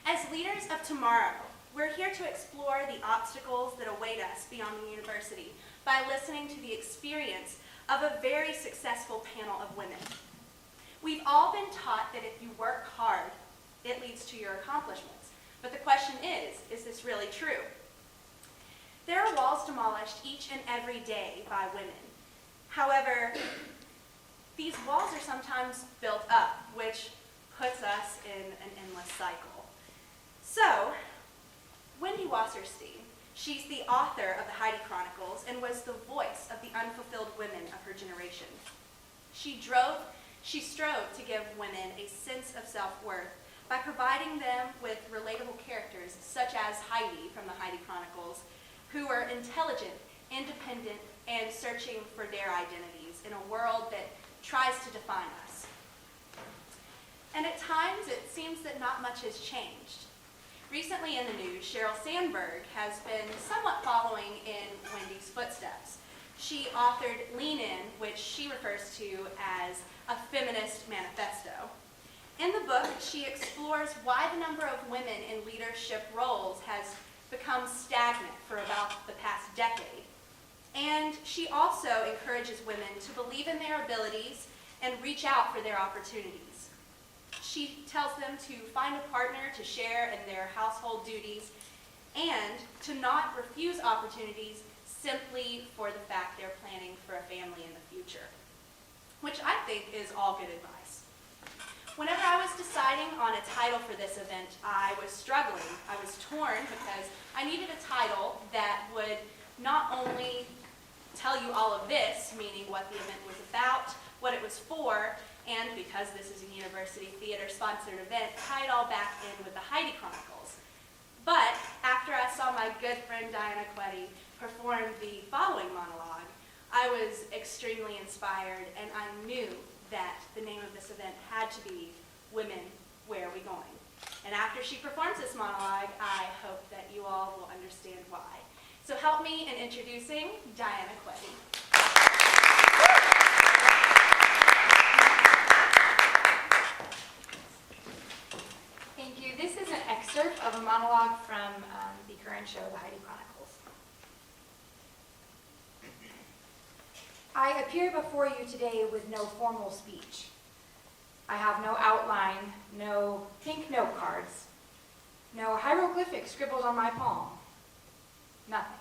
As leaders of tomorrow, we're here to explore the obstacles that await us beyond the university by listening to the experience of a very successful panel of women. We've all been taught that if you work hard, it leads to your accomplishments. But the question is this really true? There are walls demolished each and every day by women. However, these walls are sometimes built up, which puts us in an endless cycle. So, Wendy Wasserstein, she's the author of the Heidi Chronicles and was the voice of the unfulfilled women of her generation. She strove to give women a sense of self-worth by providing them with relatable characters such as Heidi from the Heidi Chronicles, who are intelligent, independent, and searching for their identities in a world that tries to define us. And at times, it seems that not much has changed. Recently in the news, Sheryl Sandberg has been somewhat following in Wendy's footsteps. She authored Lean In, which she refers to as a feminist manifesto. In the book, she explores why the number of women in leadership roles has become stagnant for about the past decade. And she also encourages women to believe in their abilities and reach out for their opportunities. She tells them to find a partner to share in their household duties and to not refuse opportunities simply for the fact they're planning for a family in the future, which I think is all good advice. Whenever I was deciding on a title for this event, I was struggling. I was torn because I needed a title that would not only tell you all of this, meaning what the event was about, what it was for, and because this is a university theater-sponsored event, tie it all back in with the Heidi Chronicles. But after I saw my good friend Diana Quetty perform the following monologue, I was extremely inspired, and I knew that the name of this event had to be Women, Where Are We Going? And after she performs this monologue, I hope that you all will understand why. So help me in introducing Diana Quetty. Thank you. This is an excerpt of a monologue from the current show, The Heidi Chronicles. I appear before you today with no formal speech. I have no outline, no pink note cards, no hieroglyphics scribbled on my palm. Nothing.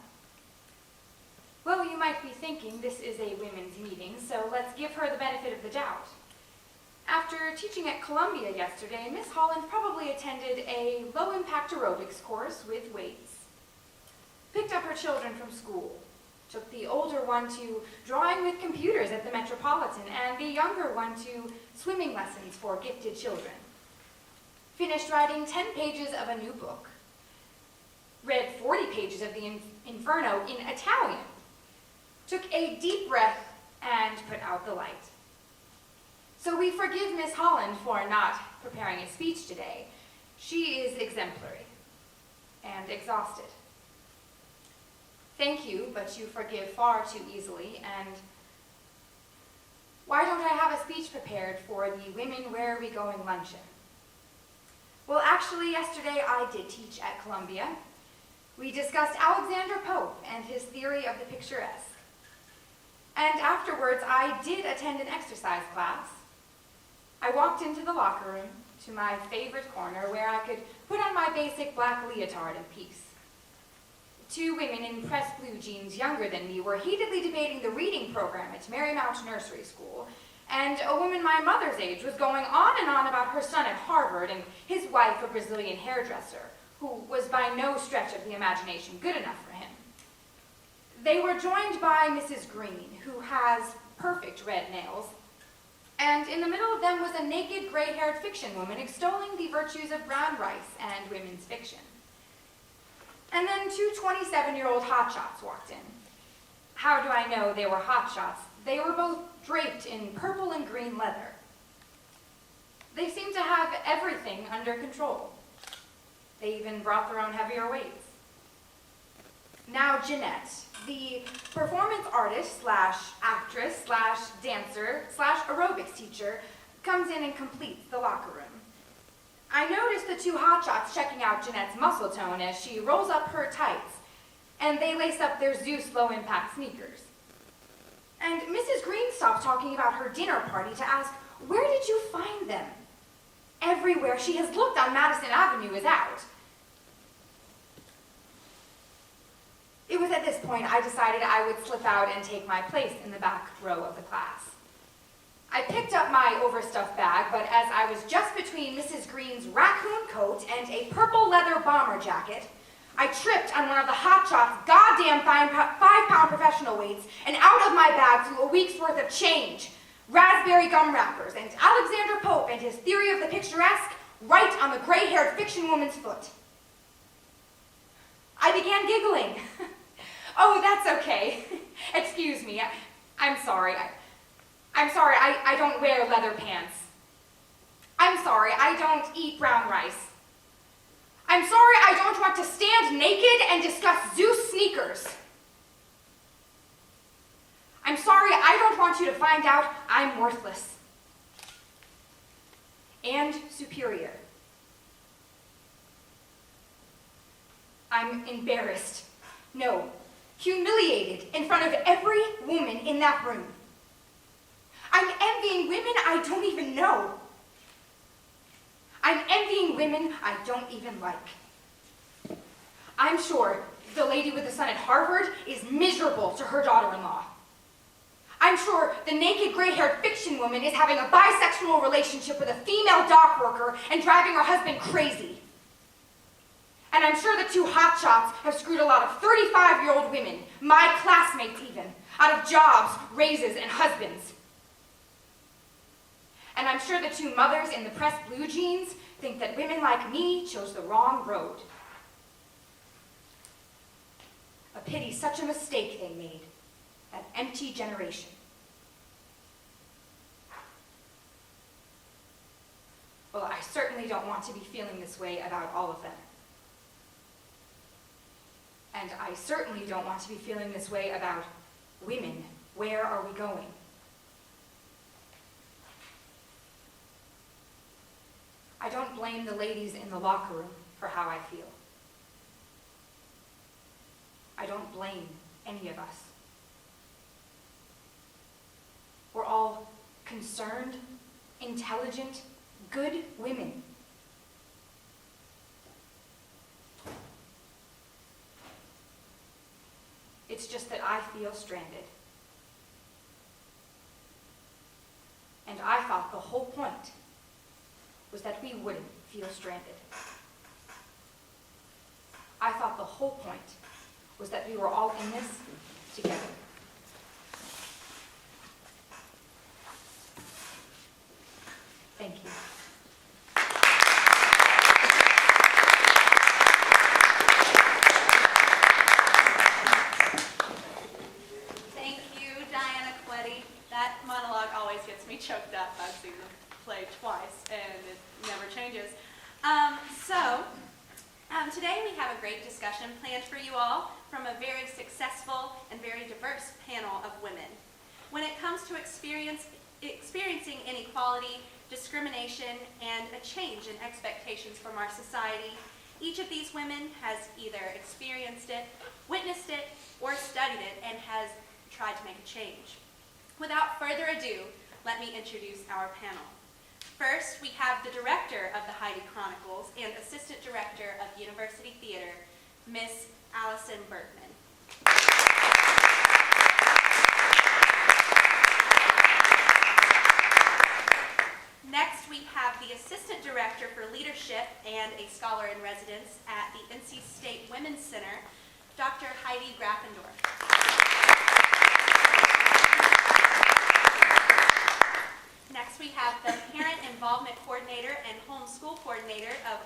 Well, you might be thinking this is a women's meeting, so let's give her the benefit of the doubt. After teaching at Columbia yesterday, Miss Holland probably attended a low-impact aerobics course with weights, picked up her children from school, took the older one to drawing with computers at the Metropolitan, and the younger one to swimming lessons for gifted children. Finished writing 10 pages of a new book. Read 40 pages of the Inferno in Italian. Took a deep breath and put out the light. So we forgive Miss Holland for not preparing a speech today. She is exemplary and exhausted. Thank you, but you forgive far too easily, and why don't I have a speech prepared for the Women Where Are We Going luncheon? Well, actually, yesterday I did teach at Columbia. We discussed Alexander Pope and his theory of the picturesque. And afterwards, I did attend an exercise class. I walked into the locker room to my favorite corner where I could put on my basic black leotard in peace. Two women in pressed blue jeans younger than me were heatedly debating the reading program at Marymount Nursery School, and a woman my mother's age was going on and on about her son at Harvard and his wife a Brazilian hairdresser, who was by no stretch of the imagination good enough for him. They were joined by Mrs. Green, who has perfect red nails, and in the middle of them was a naked, gray-haired fiction woman extolling the virtues of brown rice and women's fiction. And then two 27-year-old hotshots walked in. How do I know they were hotshots? They were both draped in purple and green leather. They seemed to have everything under control. They even brought their own heavier weights. Now Jeanette, the performance artist / actress / dancer / aerobics teacher, comes in and completes the locker room. I noticed the two hotshots checking out Jeanette's muscle tone as she rolls up her tights, and they lace up their Zeus low-impact sneakers. And Mrs. Green stopped talking about her dinner party to ask, where did you find them? Everywhere she has looked on Madison Avenue is out. It was at this point I decided I would slip out and take my place in the back row of the class. I picked up my overstuffed bag, but as I was just between Mrs. Green's raccoon coat and a purple leather bomber jacket, I tripped on one of the hotshots' goddamn 5-pound professional weights, and out of my bag flew a week's worth of change, raspberry gum wrappers, and Alexander Pope and his theory of the picturesque right on the gray-haired fiction woman's foot. I began giggling. Oh, that's okay. Excuse me. I'm sorry. I'm sorry, I don't wear leather pants. I'm sorry, I don't eat brown rice. I'm sorry, I don't want to stand naked and discuss Zeus sneakers. I'm sorry, I don't want you to find out I'm worthless and superior. I'm embarrassed, no, humiliated in front of every woman in that room. I'm envying women I don't even know. I'm envying women I don't even like. I'm sure the lady with the son at Harvard is miserable to her daughter-in-law. I'm sure the naked gray-haired fiction woman is having a bisexual relationship with a female dock worker and driving her husband crazy. And I'm sure the two hotshots have screwed a lot of 35-year-old women, my classmates even, out of jobs, raises, and husbands. And I'm sure the two mothers in the pressed blue jeans think that women like me chose the wrong road. A pity such a mistake they made, that empty generation. Well, I certainly don't want to be feeling this way about all of them. And I certainly don't want to be feeling this way about women. Where are we going? I don't blame the ladies in the locker room for how I feel. I don't blame any of us. We're all concerned, intelligent, good women. It's just that I feel stranded. And I thought the whole point was that we wouldn't feel stranded. I thought the whole point was that we were all in this together. Thank you. Thank you, Diana Quetti. That monologue always gets me choked up. I've seen the play twice, and it never changes. Today we have a great discussion planned for you all from a very successful and very diverse panel of women. When it comes to experiencing inequality, discrimination, and a change in expectations from our society, each of these women has either experienced it, witnessed it, or studied it, and has tried to make a change. Without further ado, let me introduce our panel. First, we have the director of the Heidi Chronicles and assistant director of University Theater, Miss Allison Bergman. Next, we have the assistant director for leadership and a scholar in residence at the NC State Women's Center, Dr. Heidi Graffendorf. Next, we have the parent involvement coordinator and homeschool coordinator of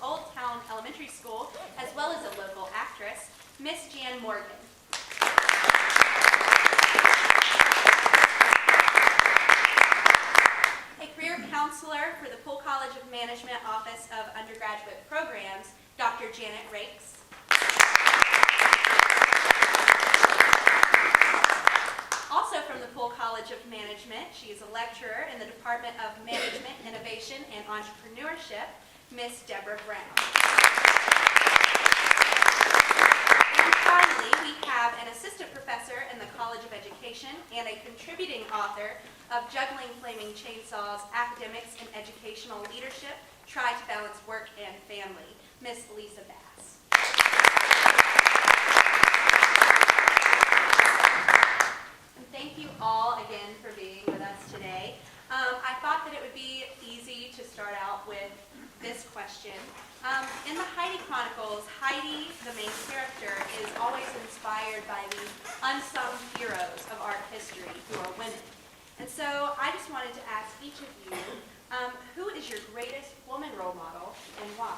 Old Town Elementary School, as well as a local actress, Miss Jan Morgan. A career counselor for the Poole College of Management Office of Undergraduate Programs, Dr. Janet Rakes. Also from the Poole Cole College of Management. She is a lecturer in the Department of Management, Innovation, and Entrepreneurship, Miss Deborah Brown. And finally, we have an assistant professor in the College of Education and a contributing author of Juggling Flaming Chainsaws, Academics and Educational Leadership, Try to Balance Work and Family, Miss Lisa Bass. And thank you all again for being with us today. I thought that it would be easy to start out with this question. In the Heidi Chronicles, Heidi, the main character, is always inspired by the unsung heroes of art history who are women. And so I just wanted to ask each of you, who is your greatest woman role model and why?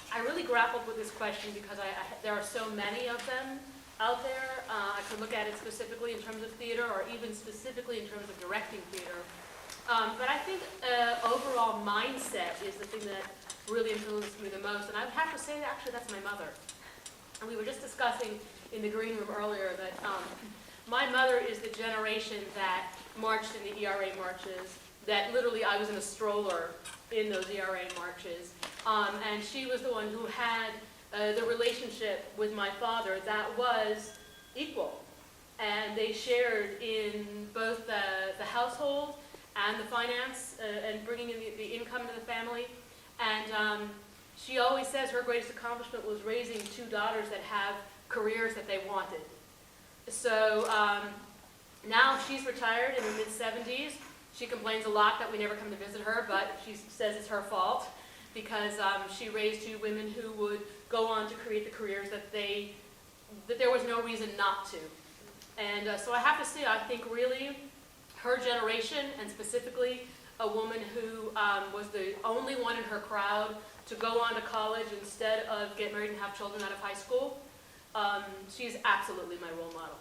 I really grappled with this question because there are so many of them out there. I could look at it specifically in terms of theater or even specifically in terms of directing theater. But I think overall mindset is the thing that really influenced me the most. And I would have to say that actually that's my mother. And we were just discussing in the green room earlier that my mother is the generation that marched in the ERA marches, that literally I was in a stroller in those ERA marches. And she was the one who had the relationship with my father that was equal. And they shared in both the household and the finance and bringing in the income into the family. And she always says her greatest accomplishment was raising two daughters that have careers that they wanted. So now she's retired in her mid-70s. She complains a lot that we never come to visit her, but she says it's her fault because she raised two women who would go on to create the careers that there was no reason not to. And so I have to say, I think really her generation, and specifically a woman who was the only one in her crowd to go on to college instead of get married and have children out of high school, she's absolutely my role model.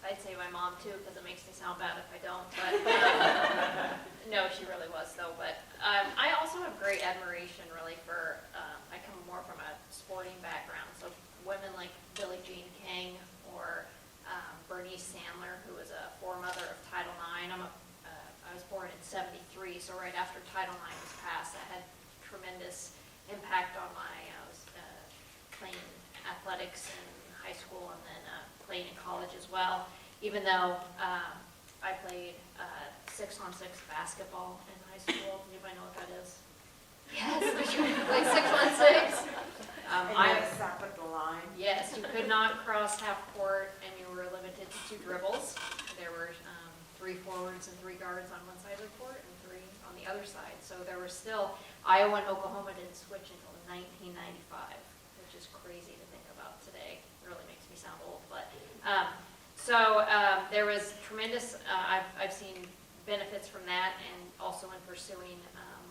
I'd say my mom too, because it makes me sound bad if I don't, but no, she really was though. But I also have great admiration really for, I come more from a sporting background, so women like Billie Jean King or Bernice Sandler, who was a foremother of Title IX. I was born in '73, so right after Title IX was passed, that had tremendous impact on I was playing athletics in high school and then playing in college as well, even though I played 6-on-6 basketball in high school. Anybody know what that is? Yes, like 6-on-6. I stop at the line. Yes, you could not cross half court and you were limited to 2 dribbles. There were 3 forwards and 3 guards on one side of the court and 3 on the other side. So there were still, Iowa and Oklahoma didn't switch until 1995, which is crazy to think about today. It really makes me sound old, but there was tremendous, I've seen benefits from that, and also in pursuing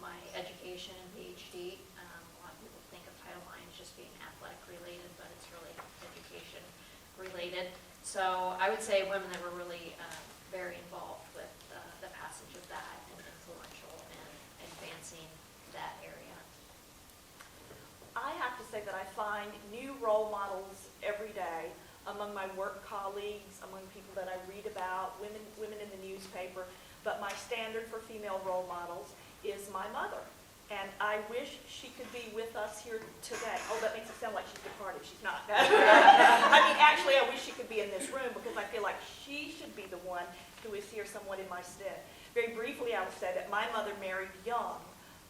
my education and PhD. A lot of people think of Title IX as just being athletic related, but it's really education related. So I would say women that were really very involved with the passage of that and influential in advancing that area. I have to say that I find new role models every day among my work colleagues, among people that I read about, women in the newspaper. But my standard for female role models is my mother. And I wish she could be with us here today. Oh, that makes it sound like she's departed. She's not. I mean, actually, I wish she could be in this room because I feel like she should be the one who is here somewhat in my stead. Very briefly, I would say that my mother married young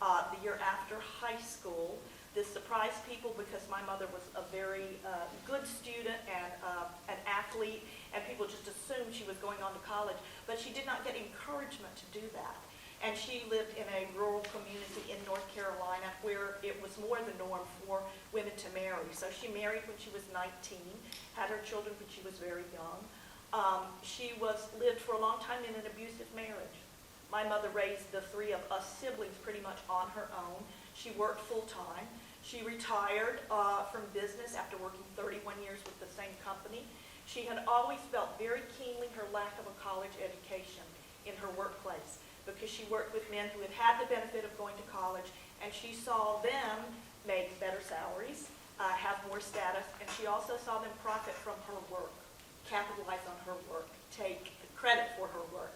the year after high school. This surprised people because my mother was a very good student and an athlete, and people just assumed she was going on to college. But she did not get encouragement to do that. And she lived in a rural community in North Carolina where it was more the norm for women to marry. So she married when she was 19, had her children when she was very young. She lived for a long time in an abusive marriage. My mother raised the 3 of us siblings pretty much on her own. She worked full-time. She retired from business after working 31 years with the same company. She had always felt very keenly her lack of a college education in her workplace because she worked with men who had had the benefit of going to college, and she saw them make better salaries, more status, and she also saw them profit from her work, capitalize on her work, take credit for her work.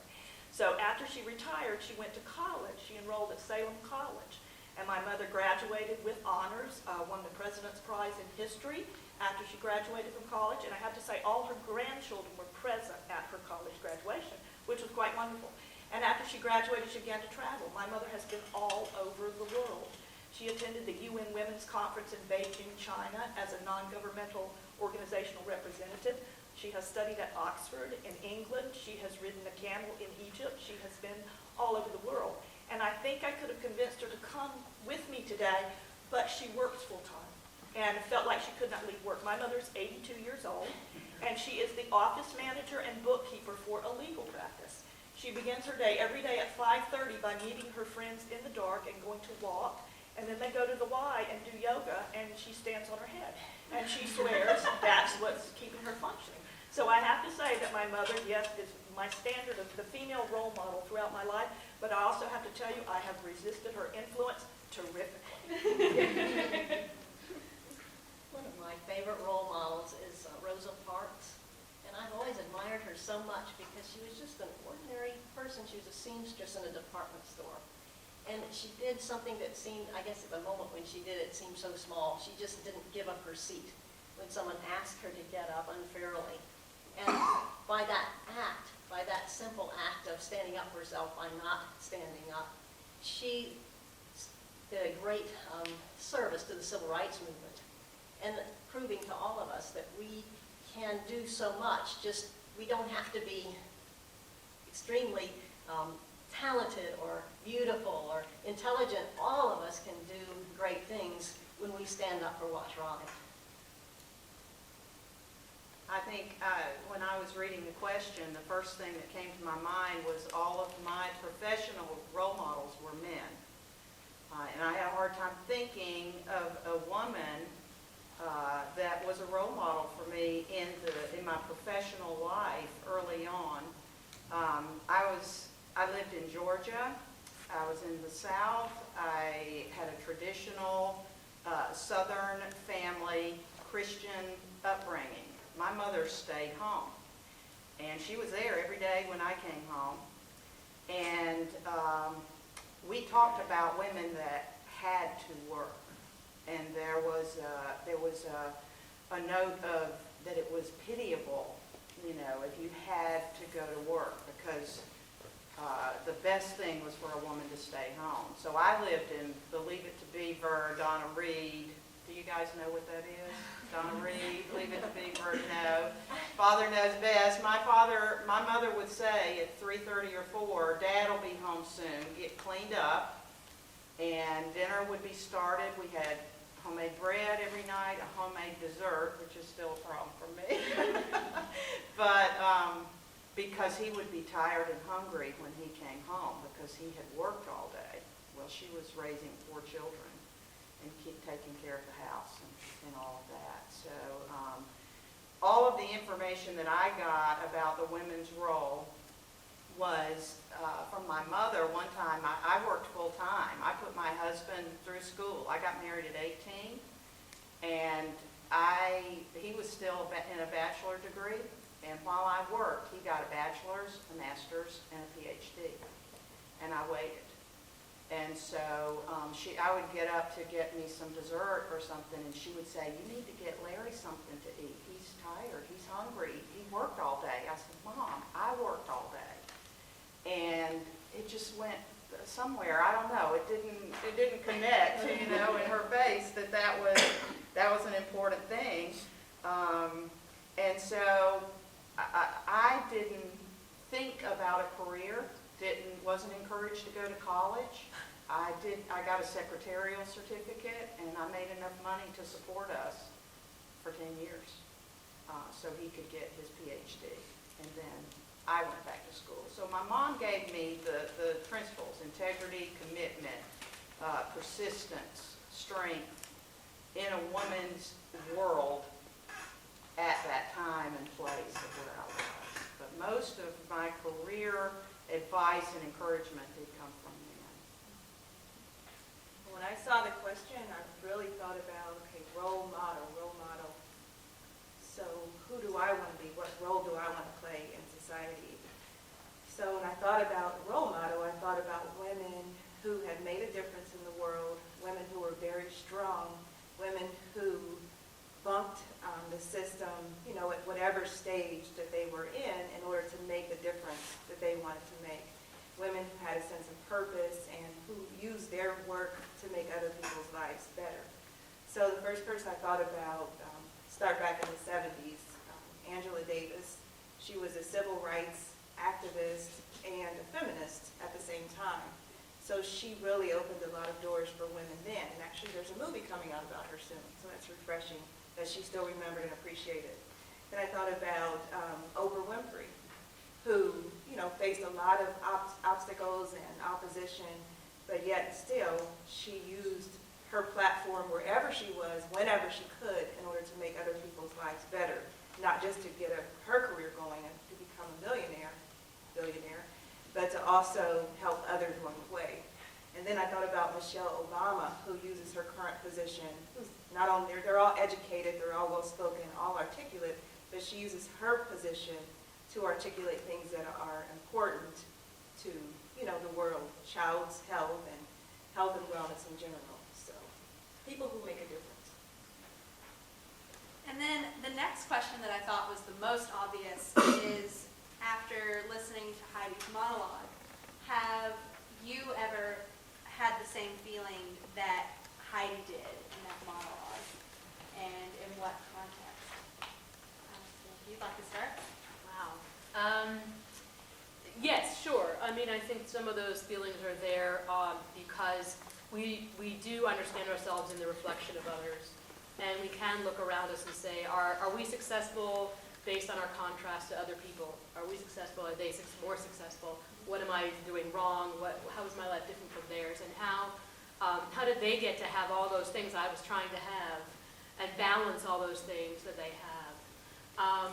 So after she retired, she went to college. She enrolled at Salem College. And my mother graduated with honors, won the President's Prize in History after she graduated from college. And I have to say, all her grandchildren were present at her college graduation, which was quite wonderful. And after she graduated, she began to travel. My mother has been all over the world. She attended the UN Women's Conference in Beijing, China, as a non-governmental organizational representative. She has studied at Oxford in England. She has ridden a camel in Egypt. She has been all over the world. And I think I could have convinced her to come with me today, but she works full-time and felt like she could not leave work. My mother's 82 years old, and she is the office manager and bookkeeper for a legal practice. She begins her day every day at 5:30 by meeting her friends in the dark and going to walk, and then they go to the Y and do yoga, and she stands on her head. And she swears that's what's keeping her functioning. So I have to say that my mother, yes, is my standard of the female role model throughout my life, but I also have to tell you, I have resisted her influence terrifically. One of my favorite role models is Rosa Parks, and I've always admired her so much because she was just an ordinary person. She was a seamstress in a department store, and she did something that seemed, I guess at the moment when she did it, seemed so small. She just didn't give up her seat when someone asked her to get up unfairly. And by that act, by that simple act of standing up for herself, by not standing up, she did a great service to the civil rights movement and proving to all of us that we can do so much. Just, we don't have to be extremely talented or beautiful or intelligent. All of us can do great things when we stand up for what's right. I think when I was reading the question, the first thing that came to my mind was all of my professional role models were men. And I had a hard time thinking of a woman that was a role model for me in my professional life early on. I lived in Georgia. I was in the South. I had a traditional Southern family Christian upbringing. My mother stayed home, and she was there every day when I came home. And we talked about women that had to work, and there was a note of that it was pitiable, you know, if you had to go to work, because the best thing was for a woman to stay home. So I lived in the Leave It to Beaver, Donna Reed. Do you guys know what that is? Donna Reed, Leave It to Beaver, no. Father knows best. My mother would say at 3:30 or 4, Dad will be home soon, get cleaned up, and dinner would be started. We had homemade bread every night, a homemade dessert, which is still a problem for me. But because he would be tired and hungry when he came home because he had worked all day. Well, she was raising 4 children and taking care of the house and all of that. So all of the information that I got about the women's role was from my mother. One time I worked full time. I put my husband through school. I got married at 18, and he was still in a bachelor degree. And while I worked, he got a bachelor's, a master's, and a PhD. And I waited. And so I would get up to get me some dessert or something, and she would say, "You need to get Larry something to eat. He's tired. He's hungry. He worked all day." I said, "Mom, I worked all day." And it just went somewhere. I don't know. It didn't connect, you know, in her face that was an important thing. And so I didn't think about a career. Wasn't encouraged to go to college. I got a secretarial certificate, and I made enough money to support us for 10 years, so he could get his PhD. And then I went back to school. So my mom gave me the principles: integrity, commitment, persistence, strength in a woman's world at that time and place of where I was. But most of my career advice and encouragement did come from men. When I saw the question, I really thought about, okay, role model. So when I thought about role model, I thought about women who had made a difference in the world, women who were very strong, women who bumped the system, you know, at whatever stage that they were in order to make the difference that they wanted to make. Women who had a sense of purpose and who used their work to make other people's lives better. So the first person I thought about, start back in the 70s, Angela Davis. She was a civil rights activist and a feminist at the same time. So she really opened a lot of doors for women then. And actually there's a movie coming out about her soon, so that's refreshing that she's still remembered and appreciated. Then I thought about Oprah Winfrey, who, you know, faced a lot of obstacles and opposition, but yet still she used her platform wherever she was, whenever she could, in order to make other people's lives better, not just to get her career going and to become a billionaire, but to also help others along the way. And then I thought about Michelle Obama, who uses her current position, who's not only, they're all educated, they're all well-spoken, all articulate, but she uses her position to articulate things that are important to, you know, the world, child's health and health and wellness in general. So, people who make a difference. And then the next question that I thought was the most obvious is, after listening to Heidi's monologue, have you ever had the same feeling that Heidi did in that monologue? And in what context? If you'd like to start? Wow. Yes, sure. I mean, I think some of those feelings are there because we do understand ourselves in the reflection of others. And we can look around us and say, are we successful based on our contrast to other people? Are we successful? Are they more successful? What am I doing wrong? How is my life different from theirs? And how did they get to have all those things I was trying to have and balance all those things that they have?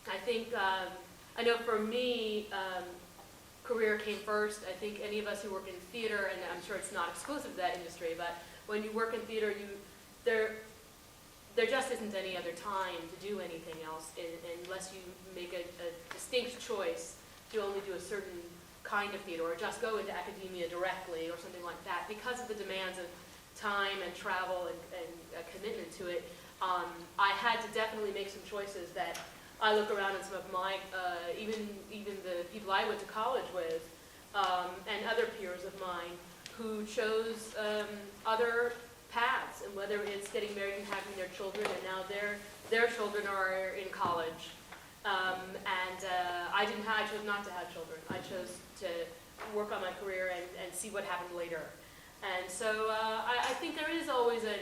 I think, I know for me, career came first. I think any of us who work in theater, and I'm sure it's not exclusive to that industry, but when you work in theater, there just isn't any other time to do anything else unless you make a distinct choice to only do a certain kind of theater or just go into academia directly or something like that. Because of the demands of time and travel and commitment to it, I had to definitely make some choices that I look around at some of my, even the people I went to college with and other peers of mine who chose other paths, and whether it's getting married and having their children, and now their children are in college. I chose not to have children. I chose to work on my career and see what happened later. And so I think there is always a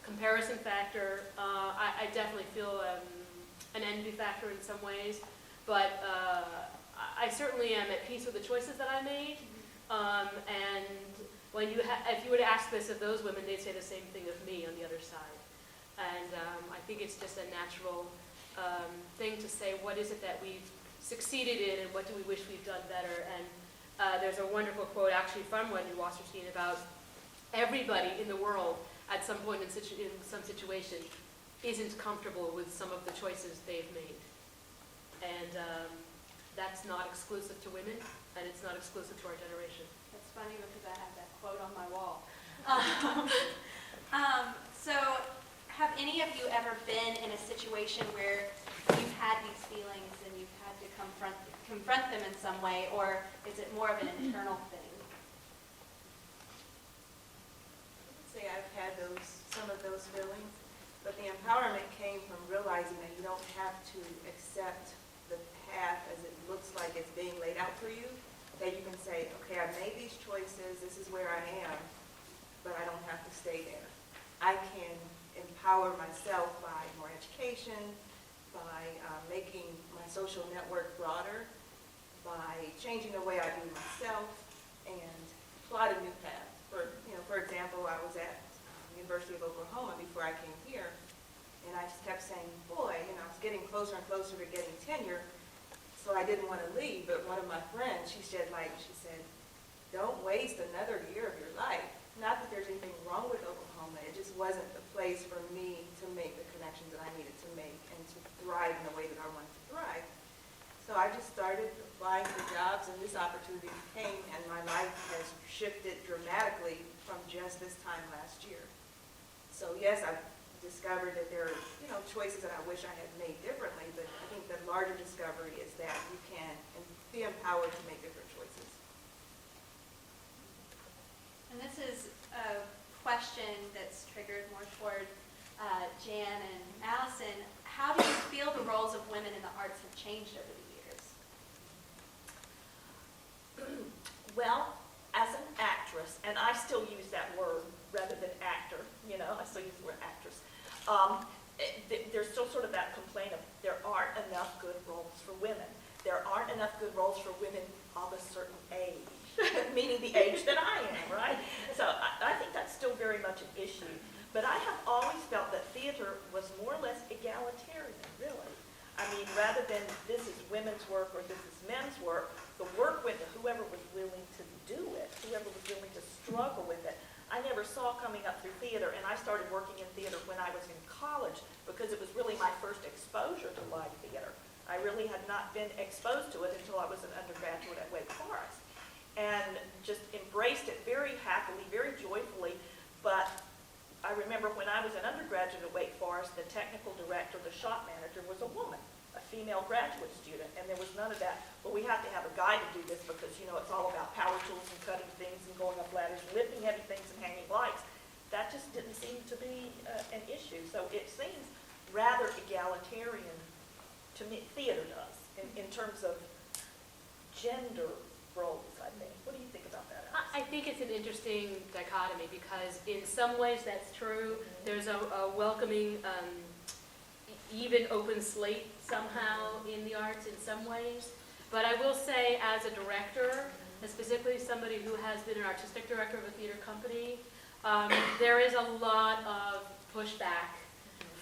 comparison factor. I definitely feel an envy factor in some ways, but I certainly am at peace with the choices that I made. And when if you were to ask this of those women, they'd say the same thing of me on the other side. And I think it's just a natural thing to say, what is it that we've succeeded in and what do we wish we've done better? And there's a wonderful quote actually from Wendy Wasserstein about everybody in the world at some point in some situation isn't comfortable with some of the choices they've made. And that's not exclusive to women, and it's not exclusive to our generation. It's funny because I have that quote on my wall. So have any of you ever been in a situation where you've had these feelings and you've had to confront them in some way, or is it more of an internal thing? I would say I've had some of those feelings, but the empowerment came from realizing that you don't have to accept the path as it looks like it's being laid out for you. That you can say, okay, I've made these choices, this is where I am, but I don't have to stay there. I can empower myself by more education, by making my social network broader, by changing the way I view myself, and plot a new path. For example, I was at University of Oklahoma before I came here, and I just kept saying, boy, I was getting closer and closer to getting tenure. So I didn't want to leave, but one of my friends, she said, don't waste another year of your life. Not that there's anything wrong with Oklahoma, it just wasn't the place for me to make the connections that I needed to make and to thrive in the way that I wanted to thrive. So So I just started applying for jobs, and this opportunity came, and my life has shifted dramatically from just this time last year. So yes, I've discovered that there are, choices that I wish I had made differently, but I think the larger discovery is that you can be empowered to make different choices. And this is a question that's triggered more toward Jan and Allison. How do you feel the roles of women in the arts have changed over the years? Well, as an actress, and I still use that word rather than actor, I still use the word actress. There's still sort of that complaint of there aren't enough good roles for women. There aren't enough good roles for women of a certain age, meaning the age that I am, right? So I think that's still very much an issue. But I have always felt that theater was more or less egalitarian, really. I mean, rather than this is women's work or this is men's work, the work went to whoever was willing to do it, whoever was willing to struggle with it. I never saw coming up through theater, and I started working in theater when I was in college because it was really my first exposure to live theater. I really had not been exposed to it until I was an undergraduate at Wake Forest, and just embraced it very happily, very joyfully. But I remember when I was an undergraduate at Wake Forest, the technical director, the shop manager, was a woman, a female graduate student, and there was none of that, well, we have to have a guy to do this because, it's all about power tools and cutting things and going up ladders and lifting heavy things and hanging lights. That just didn't seem to be an issue. So it seems rather egalitarian to me, theater does, in terms of gender roles, I think. What do you think about that, Alice? I think it's an interesting dichotomy because in some ways that's true. There's a welcoming, even open slate somehow in the arts in some ways. But I will say as a director, and specifically somebody who has been an artistic director of a theater company, there is a lot of pushback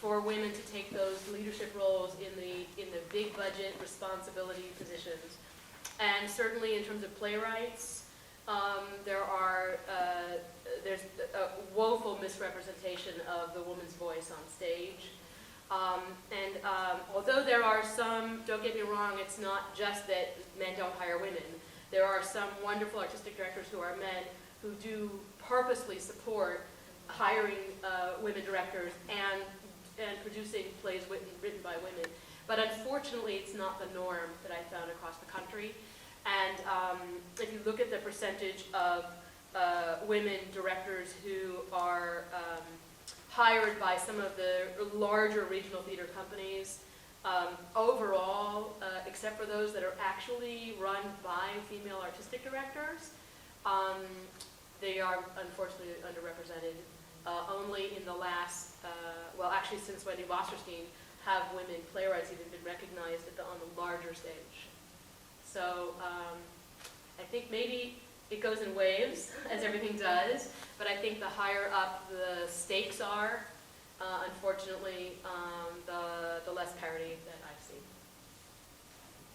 for women to take those leadership roles in the big budget responsibility positions. And certainly in terms of playwrights, there's a woeful misrepresentation of the woman's voice on stage. Although there are some, don't get me wrong, it's not just that men don't hire women. There are some wonderful artistic directors who are men who do purposely support hiring women directors and producing plays written by women. But unfortunately, it's not the norm that I found across the country. And if you look at the percentage of women directors who are hired by some of the larger regional theater companies, overall, except for those that are actually run by female artistic directors, they are unfortunately underrepresented. Only in the last, actually since Wendy Wasserstein, have women playwrights even been recognized on the larger stage. So I think maybe it goes in waves, as everything does, but I think the higher up the stakes are, unfortunately, the less parity that I've seen.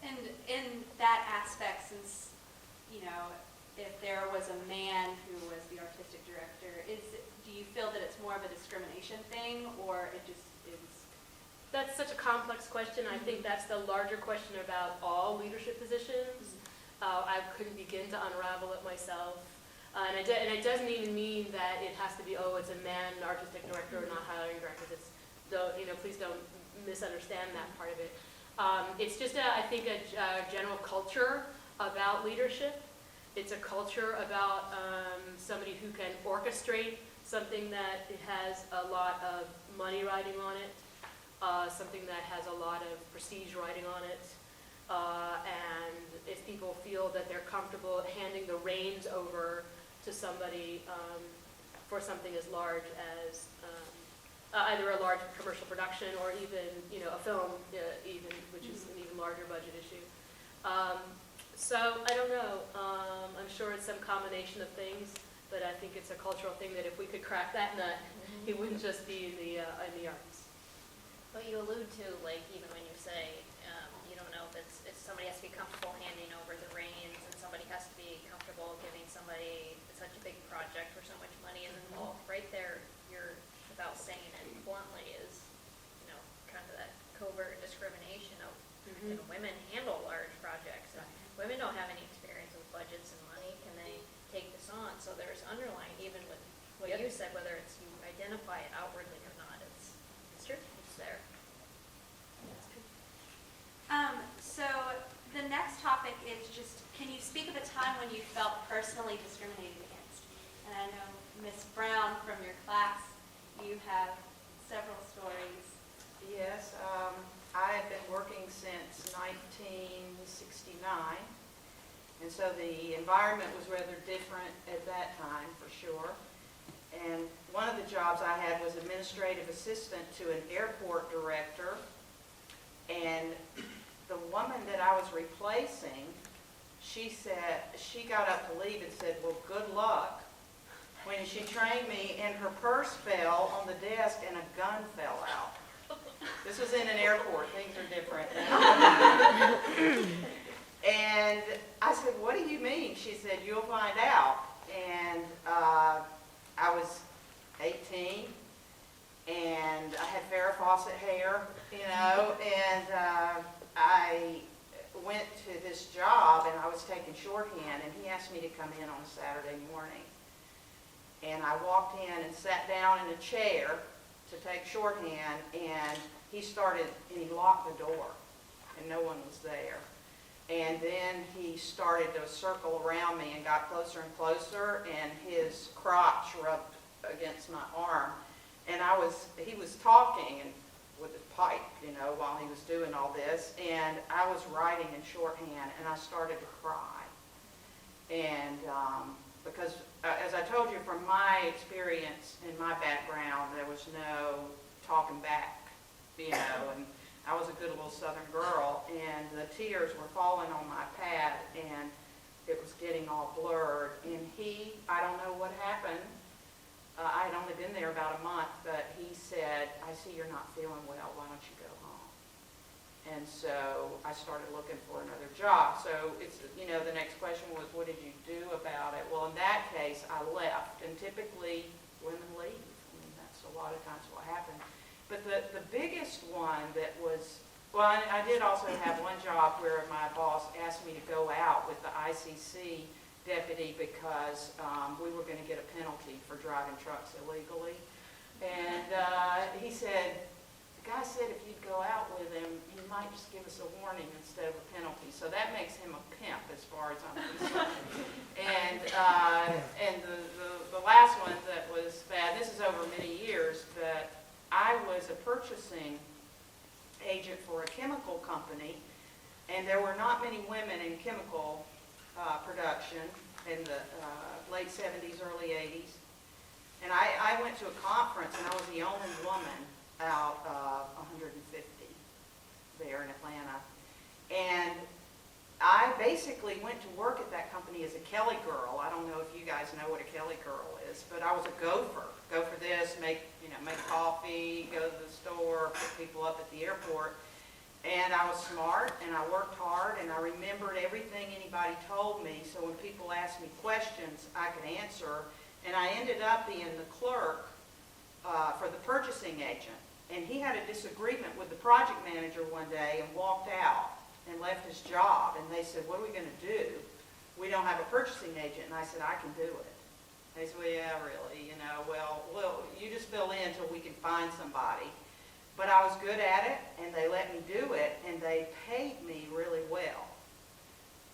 And in that aspect, since, if there was a man who was the artistic director, do you feel that it's more of a discrimination thing, or it just is? That's such a complex question. I think that's the larger question about all leadership positions. I couldn't begin to unravel it myself. And it doesn't even mean that it has to be, it's a man artistic director or not hiring directors. Please don't misunderstand that part of it. It's just, I think, a general culture about leadership. It's a culture about somebody who can orchestrate something that has a lot of money riding on it, something that has a lot of prestige riding on it. And if people feel that they're comfortable handing the reins over to somebody for something as large as either a large commercial production or even a film, which is an even larger budget issue. So I don't know. I'm sure it's some combination of things, but I think it's a cultural thing that if we could crack that nut, it wouldn't just be in the arts. But you allude to, even when you say, you don't know if somebody has to be comfortable handing over the reins, and somebody has to be comfortable giving somebody such a big project where so much money is involved. Right there, you're, without saying it bluntly, is, kind of that covert discrimination of, can women handle large so there's underlying, even with what Yep. you said, whether it's you identify it outwardly or not, it's true, it's there. So the next topic is just, can you speak of a time when you felt personally discriminated against? And I know, Ms. Brown, from your class, you have several stories. Yes, I had been working since 1969, and so the environment was rather different at that time, for sure. And one of the jobs I had was administrative assistant to an airport director, and the woman that I was replacing, she got up to leave and said, "Well, good luck." When she trained me, and her purse fell on the desk and a gun fell out. This was in an airport, things are different now. And I said, "What do you mean?" She said, "You'll find out." And I was 18, and I had Farrah Fawcett hair, and I went to this job, and I was taking shorthand, and he asked me to come in on a Saturday morning. And I walked in and sat down in a chair to take shorthand, and he locked the door, and no one was there. And then he started to circle around me and got closer and closer, and his crotch rubbed against my arm. And he was talking and with his pipe, while he was doing all this, and I was writing in shorthand, and I started to cry. And because, as I told you, from my experience and my background, there was no talking back, and I was a good little Southern girl, and the tears were falling on my pad, and it was getting all blurred. And I don't know what happened. I had only been there about a month, but he said, "I see you're not feeling well. Why don't you go home?" And so I started looking for another job. So it's, the next question was, what did you do about it? Well, in that case, I left. And typically, women leave. That's a lot of times what happened. But the biggest one that was, I did also have one job where my boss asked me to go out with the ICC deputy because we were going to get a penalty for driving trucks illegally. And he said, the guy said if you'd go out with him, he might just give us a warning instead of a penalty. So that makes him a pimp as far as I'm concerned. And the last one that was bad, this is over many years, but I was a purchasing agent for a chemical company, and there were not many women in chemical production in the late 70s, early 80s. And I went to a conference, and I was the only woman out of 150 there in Atlanta. And I basically went to work at that company as a Kelly girl. I don't know if you guys know what a Kelly girl is, but I was a gopher. Go for this, make coffee, go to the store, pick people up at the airport. And I was smart, and I worked hard, and I remembered everything anybody told me. So when people asked me questions, I could answer. And I ended up being the clerk for the purchasing agent. And he had a disagreement with the project manager one day and walked out and left his job. And they said, "What are we going to do? We don't have a purchasing agent." And I said, "I can do it." They said, "Well, yeah, really, well, you just fill in until we can find somebody." But I was good at it, and they let me do it, and they paid me really well.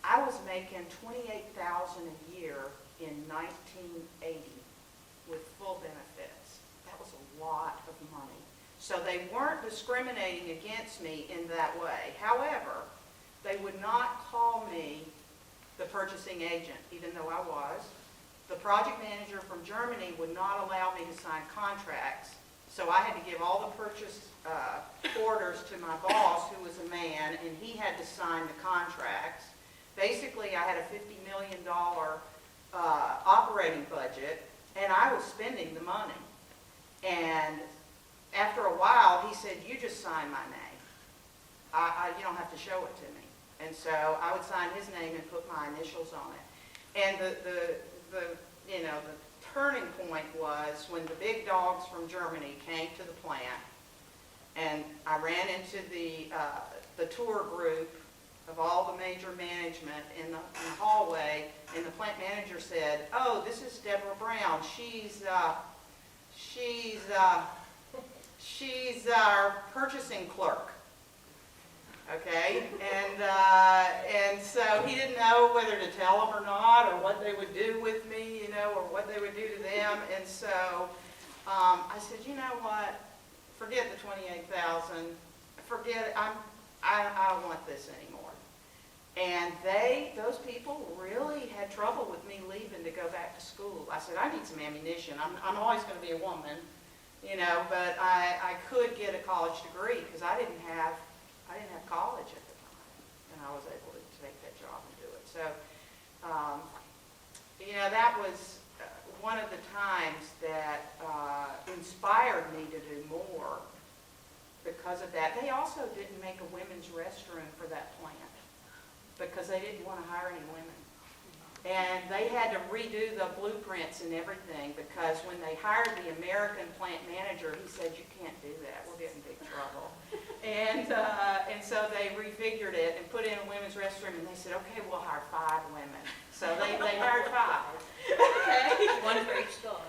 I was making $28,000 a year in 1980 with full benefits. That was a lot of money. So they weren't discriminating against me in that way. However, they would not call me the purchasing agent, even though I was. The project manager from Germany would not allow me to sign contracts. So I had to give all the purchase orders to my boss, who was a man, and he had to sign the contracts. Basically, I had a $50 million operating budget, and I was spending the money. And after a while, he said, "You just sign my name. You don't have to show it to me." And so I would sign his name and put my initials on it. And the turning point was when the big dogs from Germany came to the plant, and I ran into the tour group of all the major management in the hallway, and the plant manager said, "Oh, this is Deborah Brown. She's our purchasing clerk." Okay, and so he didn't know whether to tell them or not, or what they would do with me, or what they would do to them. And so I said, "You know what? Forget the 28,000. Forget it. I don't want this anymore." And those people really had trouble with me leaving to go back to school. I said, "I need some ammunition. I'm always going to be a woman, but I could get a college degree because I didn't have college at the time, and I was able to take that job and do it." So, that was one of the times that inspired me to do more because of that. They also didn't make a women's restroom for that plant because they didn't want to hire any women. And they had to redo the blueprints and everything because when they hired the American plant manager, he said, "You can't do that. We'll get in big trouble." And so they refigured it and put in a women's restroom, and they said, "Okay, we'll hire 5 women." So they hired 5. Okay. One for each star.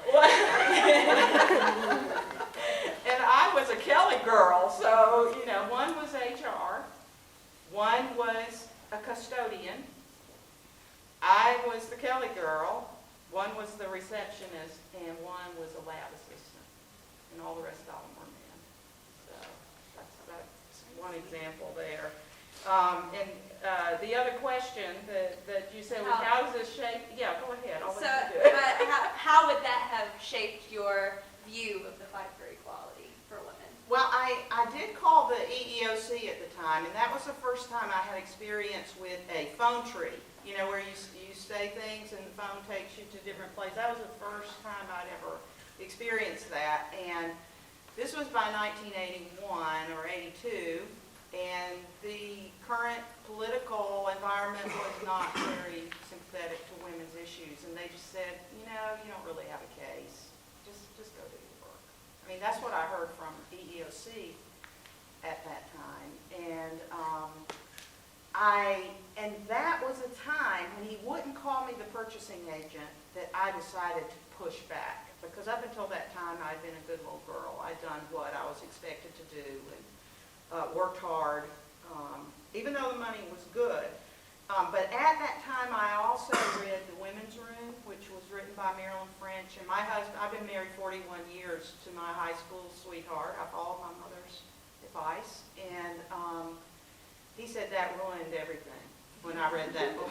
And I was a Kelly girl, so, one was HR, one was a custodian, I was the Kelly girl, one was the receptionist, and one was a lab assistant, and all the rest of them were men. So that's one example there. And the other question that you said was, how does this shape? Yeah, go ahead. I'll So, let you do it. but how would that have shaped your view of the fight for equality for women? Well, I did call the EEOC at the time, and that was the first time I had experience with a phone tree, where you say things and the phone takes you to different places. That was the first time I'd ever experienced that, and this was by 1981 or 82, and the current political environment was not very sympathetic to women's issues, and they just said, you don't really have a case. Just go do your work. I mean, that's what I heard from EEOC at that time, and that was a time when he wouldn't call me the purchasing agent that I decided to push back, because up until that time I'd been a good little girl. I'd done what I was expected to do and worked hard, even though the money was good. But at that time I also read The Women's Room, which was written by Marilyn French, and my husband, I've been married 41 years to my high school sweetheart. I followed my mother's advice, and he said that ruined everything when I read that book.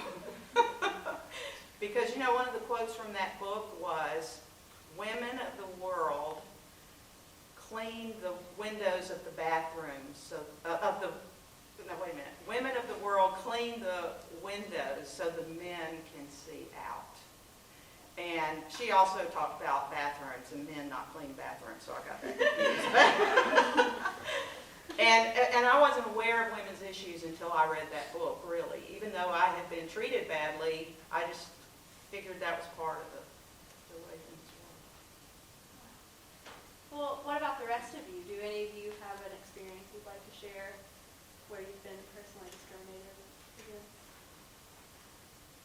Because, one of the quotes from that book was, "Women of the world clean the windows of the bathrooms, women of the world clean the windows so the men can see out." And she also talked about bathrooms and men not cleaning bathrooms, so I got that confused. And I wasn't aware of women's issues until I read that book, really. Even though I had been treated badly, I just figured that was part of the way things were. Well, what about the rest of you? Do any of you have an experience you'd like to share where you've been personally discriminated against?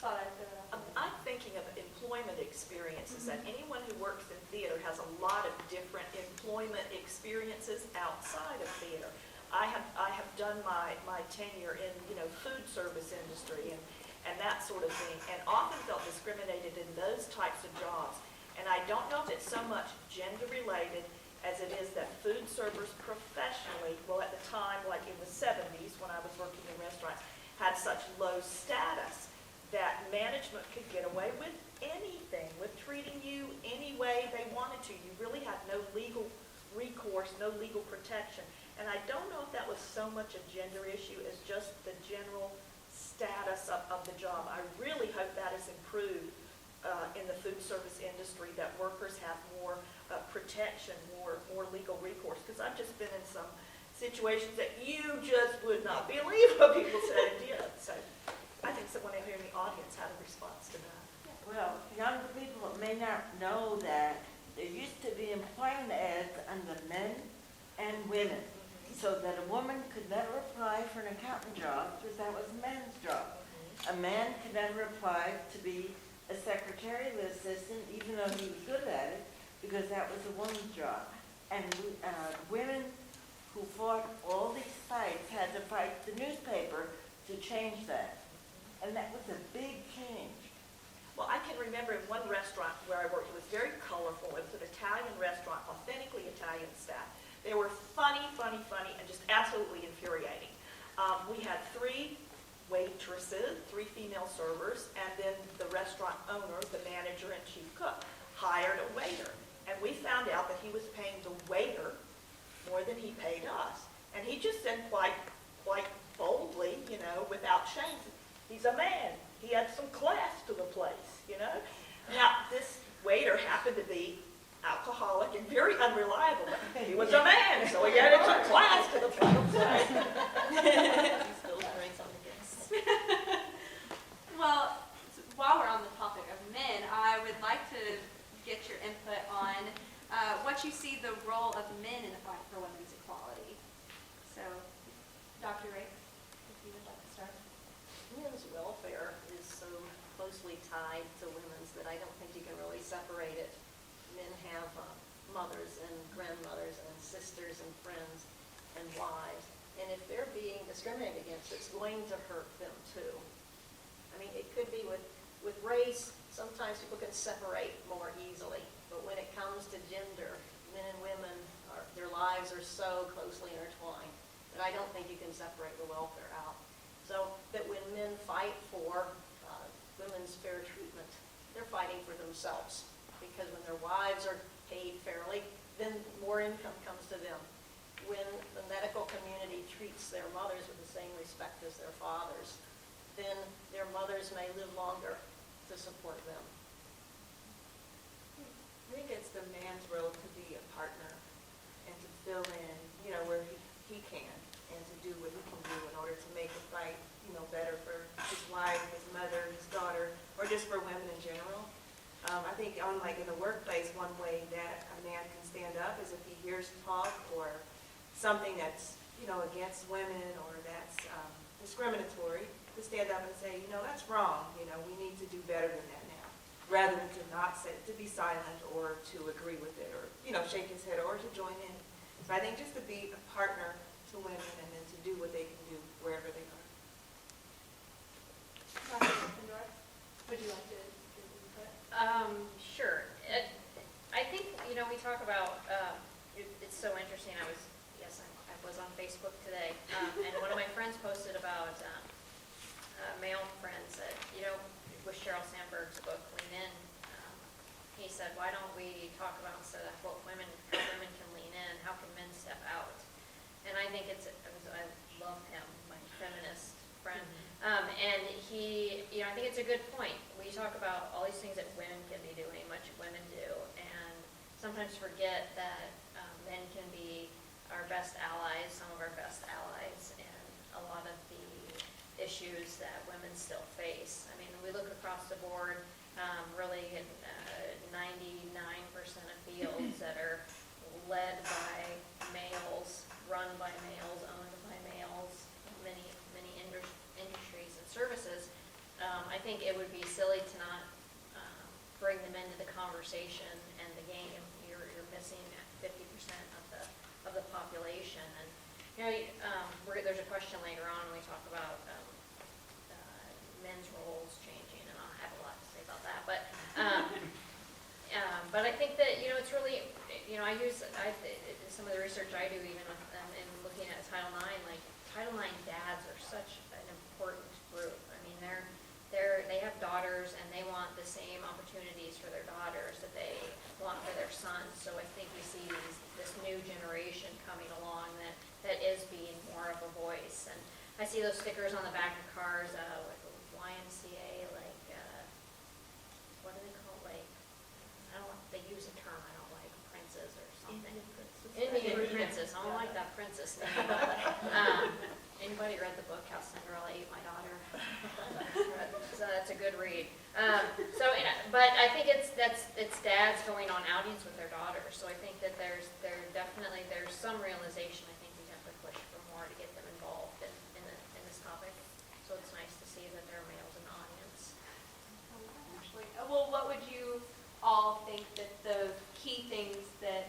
Thought I'd throw it out there. I'm thinking of employment experiences, that anyone who works in theater has a lot of different employment experiences outside of theater. I have done my tenure in, food service industry and that sort of thing, and often felt discriminated in those types of jobs. And I don't know if it's so much gender related as it is that food servers professionally, well, at the time, like in the 70s when I was working in restaurants, had such low status that management could get away with anything, with treating you any way they wanted to. You really had no legal recourse, no legal protection. And I don't know if that was so much a gender issue as just the general status of the job. I really hope that is improved in the food service industry, that workers have more protection, more legal recourse. Because I've just been in some situations that you just would not believe what people said and did. So I think someone here in the audience had a response to that. Well, younger people may not know that there used to be employment ads under men and women. so that a woman could never apply for an accountant job because that was a man's job. A man could never apply to be a secretarial assistant, even though he was good at it, because that was a woman's job. And women who fought all these fights had to fight the newspaper to change that. And that was a big change. Well, I can remember in one restaurant where I worked, it was very colorful. It was an Italian restaurant, authentically Italian staff. They were funny, and just absolutely infuriating. We had 3 waitresses, 3 female servers, and then the restaurant owner, the manager and chief cook, hired a waiter. And we found out that he was paying the waiter more than he paid us. And he just said quite boldly, without shame, he's a man. He had some class to the place, Now, this waiter happened to be alcoholic and very unreliable, but he was a man, so he added some class to the place. He still drinks on the guests. Well, while we're on the topic of men, I would like to get your input on what you see the role of men in the fight for women's equality. So, Dr. Rake, if you would like to start. Men's welfare is so closely tied to women's that I don't think you can really separate it. Men have mothers and grandmothers and sisters and friends and wives. And if they're being discriminated against, it's going to hurt them too. I mean, it could be with race, sometimes people can separate more easily. But when it comes to gender, men and women, their lives are so closely intertwined that I don't think you can separate the welfare out. So that when men fight for women's fair treatment, they're fighting for themselves. Because when their wives are paid fairly, then more income comes to them. When the medical community treats their mothers with the same respect as their fathers, then their mothers may live longer to support them. I think it's the man's role to be a partner and to fill in, where he can, and to do what he can do in order to make the fight, better for his wife, his mother, his daughter, or just for women in general. I think in the workplace, one way that a man can stand up is if he hears talk or something that's, against women or that's discriminatory, to stand up and say, that's wrong, we need to do better than that now, rather than to not say, to be silent or to agree with it or, shake his head or to join in. So I think just to be a partner to women and then to do what they can do wherever they are. Dr. Tippendorf, would you like to give input? Sure. I think, we talk about, it's so interesting. I was on Facebook today, and one of my friends posted about male friends that, with Sheryl Sandberg's book, Lean In, he said, why don't we talk about instead of how women can lean in, how can men step out? And I think I love him, my feminist friend. And he, I think it's a good point. We talk about all these things that women can be doing, much women do, and sometimes forget that men can be our best allies, some of our best allies, in a lot of the issues that women still face. I mean, we look across the board, really 99% of fields that are led by males, run by males, owned by males, many industries and services. I think it would be silly to not bring them into the conversation and the game. You're missing 50% of the population. And there's a question later on when we talk about men's roles changing, and I'll have a lot to say about that. But I think that it's really I use some of the research I do even in looking at Title IX. Like Title IX dads are such an important group. I mean, they have daughters and they want the same opportunities for their daughters that they want for their sons. So I think we see this new generation coming along that is being more of a voice. And I see those stickers on the back of cars, like YMCA, like what do they call, like, I don't know, they use a term I don't like, princes or something. Indian princess. I don't like that princess thing. Anybody read the book How Cinderella Ate My Daughter? So that's a good read. But I think it's dads going on outings with their daughters. So I think that there's some realization I think we have to push would you all think that the key things that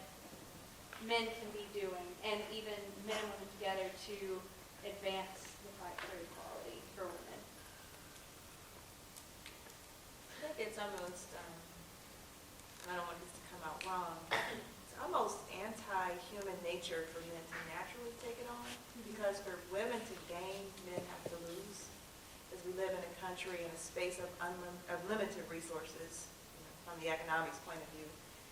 men can be doing, and even men and women together, to advance the fight for equality for women? I think it's almost, I don't want this to come out wrong, it's almost anti-human nature for men to naturally take it on, because for women to gain, men have to lose, as we live in a country in a space of limited resources, from the economics point of view.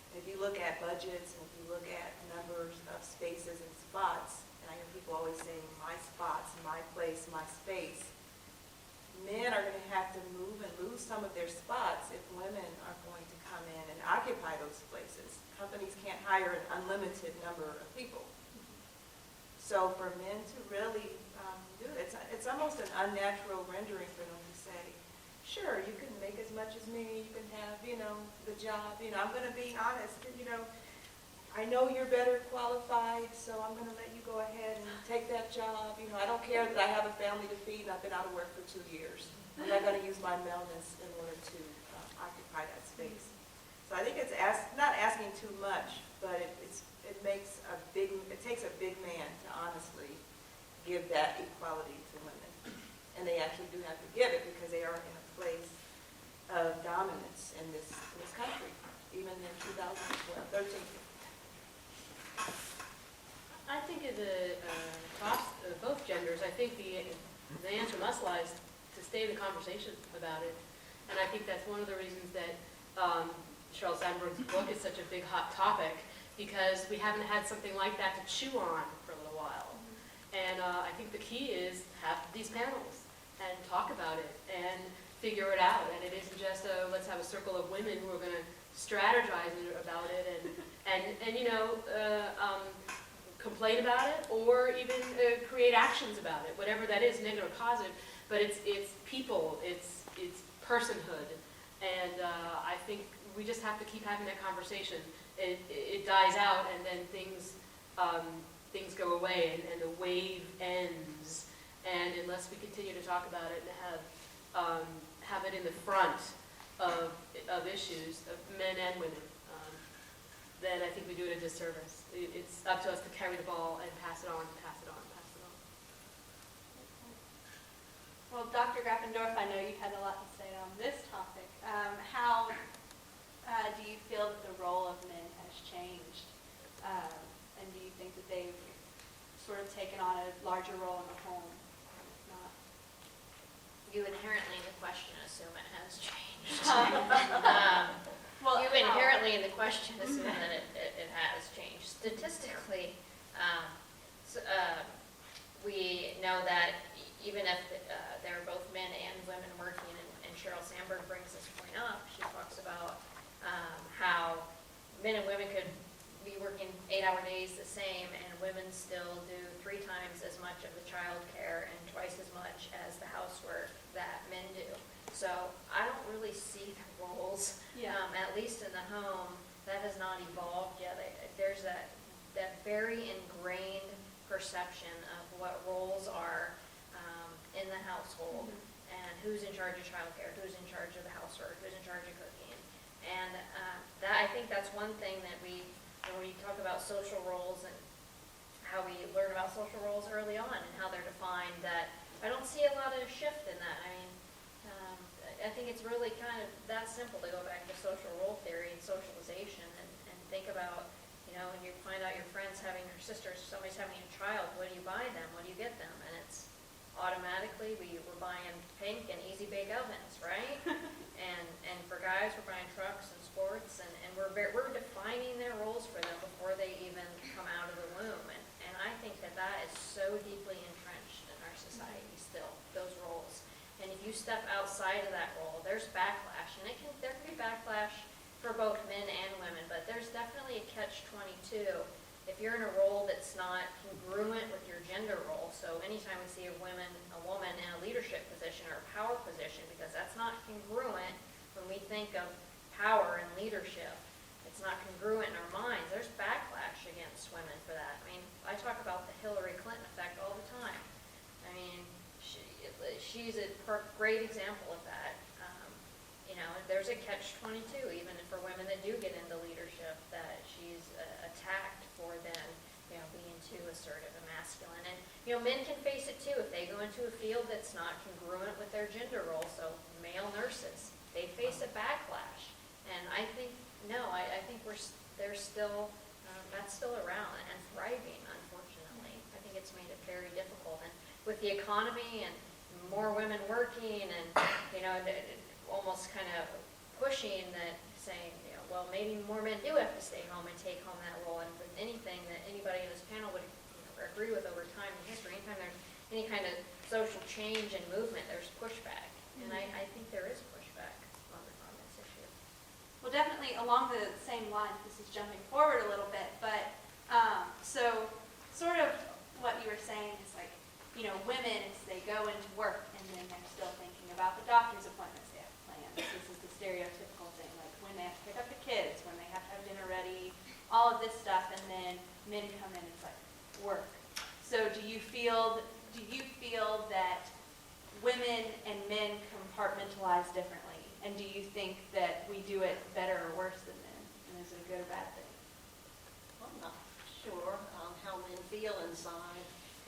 And if you look at budgets, and if you look at numbers of spaces and spots, and I hear people always saying, my spots, my place, my space, men are going to have to move and lose some of their spots if women are going to come in and occupy those places. Companies can't hire an unlimited number of people. So for men to really do it, it's almost an unnatural rendering for them to say, sure, you can make as much as me, you can have, the job, I'm going to be honest, I know you're better qualified, so I'm going to let you go ahead and take that job. I don't care that I have a family to feed and I've been out of work for 2 years. I'm not going to use my maleness in order to occupy that space. So I think it's not asking too much, but it takes a big man to honestly give that equality to women. And they actually do have to give it because they are in a place of dominance in this country, even in 2013. I think across both genders, I think the answer must lie to stay in the conversation about it. And I think that's one of the reasons that Sheryl Sandberg's book is such a big hot topic, because we haven't had something like that to chew on for a little while. And I think the key is have these panels and talk about it and figure it out. And it isn't just let's have a circle of women who are going to strategize about it and complain about it, or even create actions about it, whatever that is, negative or positive. But it's people, it's personhood, and I think we just have to keep having that conversation. It dies out, and then things go away, and the wave ends. And unless we continue to talk about it and have it in the front of issues of men and women, then I think we do it a disservice. It's up to us to carry the ball and pass it on, pass it on, pass it on. Well, Dr. Graffendorf, I know you've had a lot to say on this topic. How do you feel that the role of men has changed? And do you think that they've sort of taken on a larger role in the home? If not? You inherently in the question assume it has changed. Well, You inherently in the question assume that it has changed. Statistically, we know that even if there are both men and women working, and Sheryl Sandberg brings this point up, she talks about how men and women could be working 8-hour days the same, and women still do 3 times as much of the child care and twice as much as the housework that men do. So I don't really see the roles, at least in the home, that has not evolved yet. There's that very ingrained perception of what roles are in the household, and who's in charge of childcare, who's in charge of the housework, who's in charge of cooking. And I think that's one thing that when we talk about social roles and how we learn about social roles early on and how they're defined, that I don't see a lot of shift in that. I mean, I think it's really kind of that simple to go back to social role theory and socialization and think about, when you find out your friend's having, your sister, somebody's having a child, what do you buy them? What do you get them? And it's automatically, we're buying pink and easy bake ovens, right? and for guys, we're buying trucks and sports, and we're defining their roles for them before they even come out of the womb. And I think that is so deeply entrenched in our society still, those roles. And if you step outside of that role, there's backlash, and there can be backlash for both men and women, but there's definitely a catch-22 if you're in a role that's not congruent with your gender role. So anytime we see a woman in a leadership position or a power position, because that's not congruent when we think of power and leadership, it's not congruent in our minds. There's backlash against women for that. I mean, I talk about the Hillary Clinton effect all the time. I mean, she's a great example of that. And there's a catch-22 even for women that do get into leadership, that she's attacked for then, being too assertive and masculine. And, men can face it too if they go into a field that's not congruent with their gender role. So male nurses, they face a backlash. And I think, I think they're still, that's still around and thriving, unfortunately. I think it's made it very difficult. And with the economy and more women working and, almost kind of pushing that, saying, well, maybe more men do have to stay home and take home that role. And if there's anything that anybody in this panel would agree with over time in history, anytime there's any kind of social change and movement, there's pushback. And I think there is pushback on this issue. Well, definitely along the same line, this is jumping forward a little bit, but so sort of what you were saying is like, women, as they go into work and then they're still thinking about the doctor's appointments they have to plan. This is the stereotypical thing, like when they have to pick up the kids, when they have to have dinner ready, all of this stuff, and then men come in, it's like work. So do you feel that women and men compartmentalize differently? And do you think that we do it better or worse than men? And is it a good or bad thing? I'm not sure how men feel inside.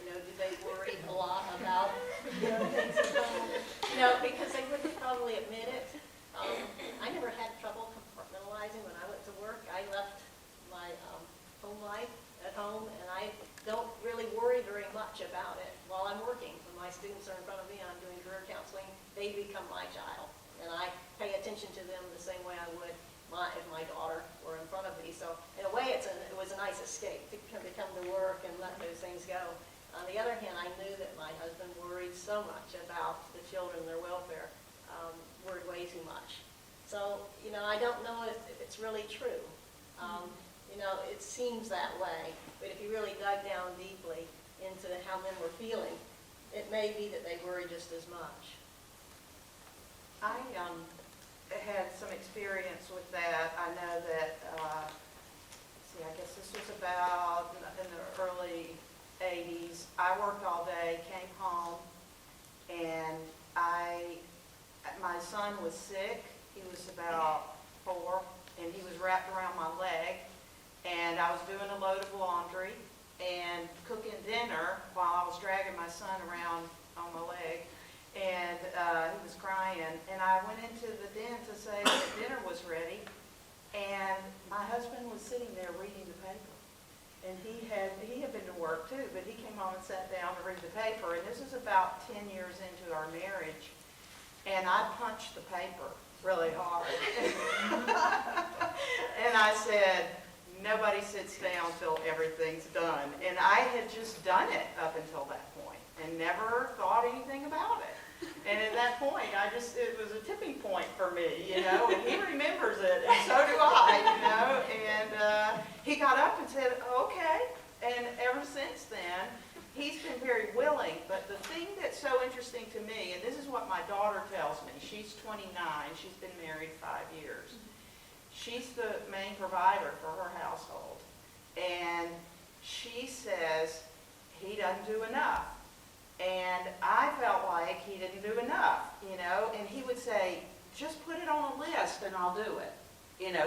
Do they worry a lot about, things at home? Because they wouldn't probably admit it. I never had trouble compartmentalizing when I went to work. I left my home life at home, and I don't really worry very much about it while I'm working. When my students are in front of me and I'm doing career counseling, they become my child, and I pay attention to them the same way I would if my daughter were in front of me. So in a way, it was a nice escape to come to work and let those things go. On the other hand, I knew that my husband worried so much about the children and their welfare, worried way too much. So, I don't know if it's really true. It seems that way, but if you really dug down deeply into how men were feeling, it may be that they worry just as much. I had some experience with that. I know that, I guess this was about in the early 80s. I worked all day, came home, and my son was sick. He was about 4, and he was wrapped around my leg, and I was doing a load of laundry and cooking dinner while I was dragging my son around on my leg. And he was crying, and I went into the den to say that dinner was ready, and my husband was sitting there reading the paper. And he had been to work too, but he came home and sat down to read the paper, and this is about 10 years into our marriage, and I punched the paper really hard. And I said, nobody sits down till everything's done. And I had just done it up until that point and never thought anything about it. And at that point, it was a tipping point for me, and he remembers it, and so do I, and he got up and said, okay, and ever since then, he's been very willing. But the thing that's so interesting to me, and this is what my daughter tells me, she's 29, she's been married 5 years. She's the main provider for her household, and she says he doesn't do enough. And I felt like he didn't do enough, and he would say, just put it on a list and I'll do it.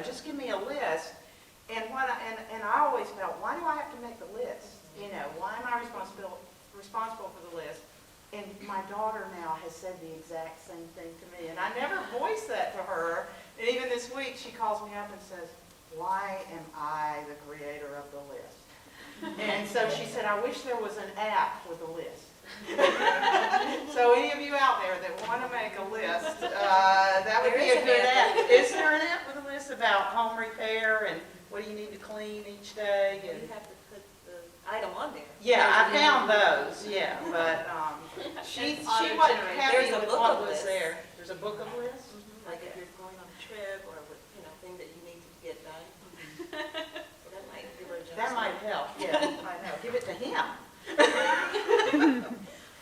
Just give me a list. And I always felt, why do I have to make the list? Why am I responsible for the list? And my daughter now has said the exact same thing to me. And I never voiced that to her. And even this week, she calls me up and says, why am I the creator of the list? And so she said, I wish there was an app with a list. So any of you out there that want to make a list, that would be a good app. Is there an app with a list about home repair and what do you need to clean each day? And You have to put the item on there. yeah, I found those, yeah, but she wasn't happy There's a with book what of was lists. there. There's a book of lists? Like if you're going on a trip or with, things that you need to get done. So that might give her a That might help, yeah, I know. Give it to him.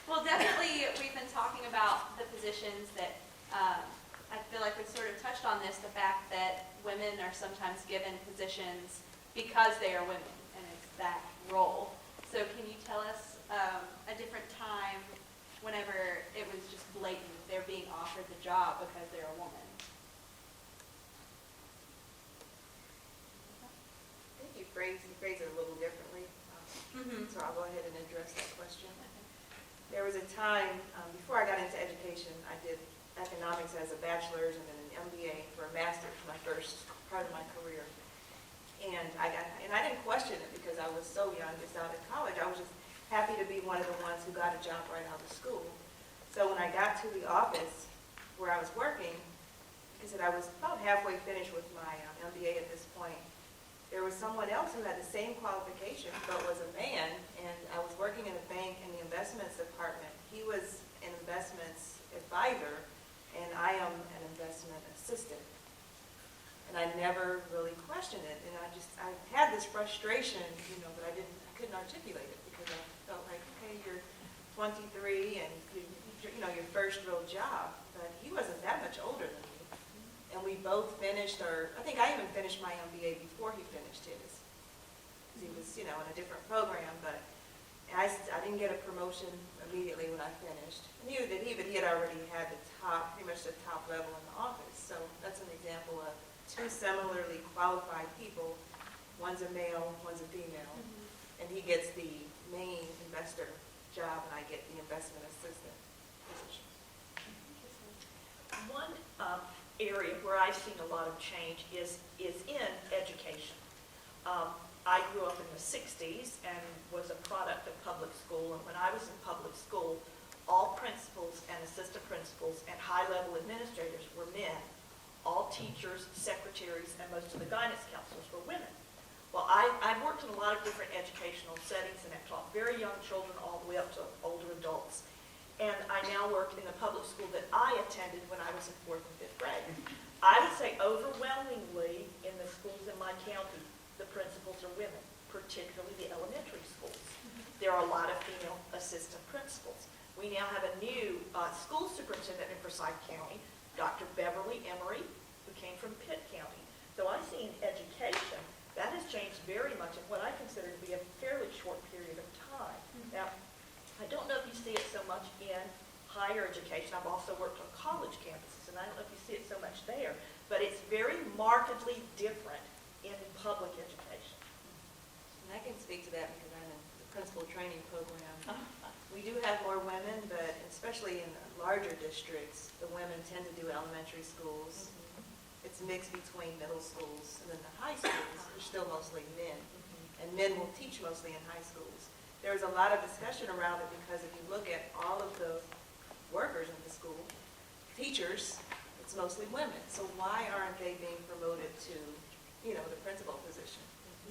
Well, definitely, we've been talking about the positions that, I feel like we've sort of touched on this, the fact that women are sometimes given positions because they are women, and it's that role. So can you tell us a different time whenever it was just blatant, they're being offered the job because they're a woman? phrase it a little differently, so I'll go ahead and address that question. There was a time, before I got into education, I did economics as a bachelor's and then an MBA for a master's, my first part of my career. And I didn't question it because I was so young, just out of college. I was just happy to be one of the ones who got a job right out of school. So when I got to the office where I was working, because I was about halfway finished with my MBA at this point, there was someone else who had the same qualification but was a man, and I was working in a bank in the investments department. He was an investments advisor, and I am an investment assistant. And I never really questioned it, and I had this frustration, but I couldn't articulate it because I felt like, okay, you're 23 and your first real job, but he wasn't that much older than me. And we both finished, I think I even finished my MBA before he finished his. He was, in a different program, but I didn't get a promotion immediately when I finished. Neither did he, but he had already had pretty much the top level in the office. So that's an example of two similarly qualified people. One's a male, one's a female. And he gets the main investor job, and I get the investment assistant position. One area where I've seen a lot of change is in education. I grew up in the 60s and was a product of public school, and when I was in public school, all principals and assistant principals and high-level administrators were men. All teachers, secretaries, and most of the guidance counselors were women. Well, I've worked in a lot of different educational settings, and I've taught very young children all the way up to older adults. And I now work in the public school that I attended when I was in 4th and 5th grade. I would say overwhelmingly in the schools in my county, the principals are women, particularly the elementary schools. There are a lot of female assistant principals. We now have a new school superintendent in Forsyth County, Dr. Beverly Emery, who came from Pitt County. So I see in education, that has changed very much in what I consider to be a fairly short period of time. Now, I don't know if you see it so much in higher education. I've also worked on college campuses, and I don't know if you see it so much there, but it's very markedly different in public education. And I can speak to that because I'm in the principal training program. We do have more women, but especially in the larger districts, the women tend to do elementary schools. It's mixed between middle schools, and then the high schools are still mostly men. And men will teach mostly in high schools. There's a lot of discussion around it because if you look at all of the workers in the school, teachers, it's mostly women. So why aren't they being promoted to, the principal position?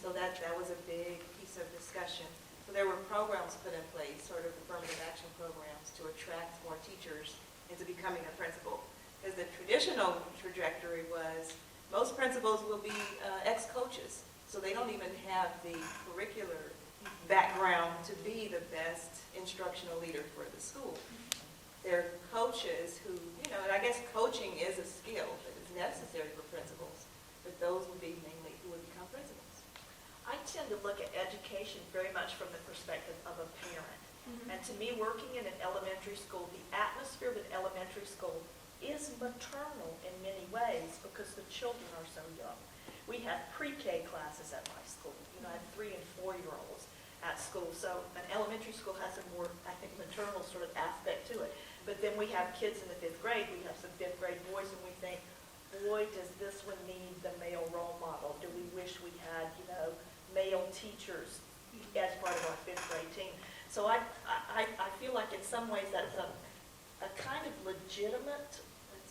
So that was a big piece of discussion. So there were programs put in place, sort of affirmative action programs, to attract more teachers into becoming a principal. Because the traditional trajectory was most principals will be ex-coaches, so they don't even have the curricular background to be the best instructional leader for the school. They're coaches who, and I guess coaching is a skill that is necessary for principals, but those would be mainly who would become principals. I tend to look at education very much from the perspective of a parent. And to me, working in an elementary school, the atmosphere of an elementary school is maternal in many ways because the children are so young. We have pre-K classes at my school. I have 3- and 4-year-olds at school. So an elementary school has a more, I think, maternal sort of aspect to it. But then we have kids in the 5th grade. We have some 5th grade boys, and we think, boy, does this one need the male role model? Do we wish we had, male teachers as part of our 5th grade team? So I feel like in some ways that's a kind of legitimate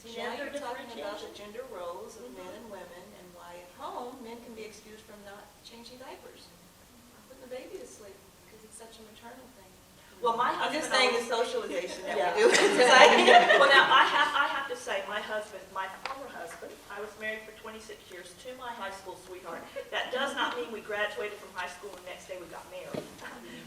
Now gender you're talking about differentiation. the gender roles of men and women, and why at home men can be excused from not changing diapers, putting the baby to sleep, because it's such a maternal thing. Well, my I'm husband just saying the always- socialization that Yeah. we do. Well, now, I have to say, my former husband, I was married for 26 years to my high school sweetheart. That does not mean we graduated from high school and the next day we got married.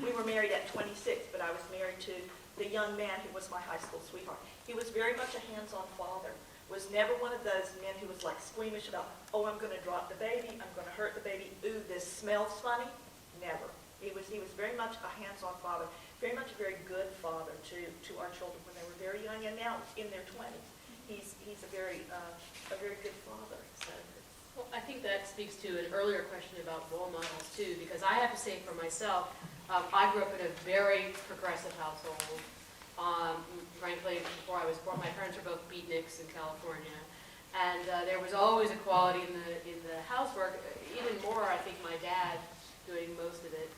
We were married at 26, but I was married to the young man who was my high school sweetheart. He was very much a hands-on father, was never one of those men who was like squeamish about, oh, I'm going to drop the baby, I'm going to hurt the baby, ooh, this smells funny. Never. He was very much a hands-on father, very much a very good father to our children when they were very young, and now in their 20s. He's a very good father. So Well, I think that speaks to an earlier question about role models too, because I have to say for myself, I grew up in a very progressive household. Frankly, before I was born, my parents were both beatniks in California, and there was always equality in the housework. Even more, I think my dad doing most of it,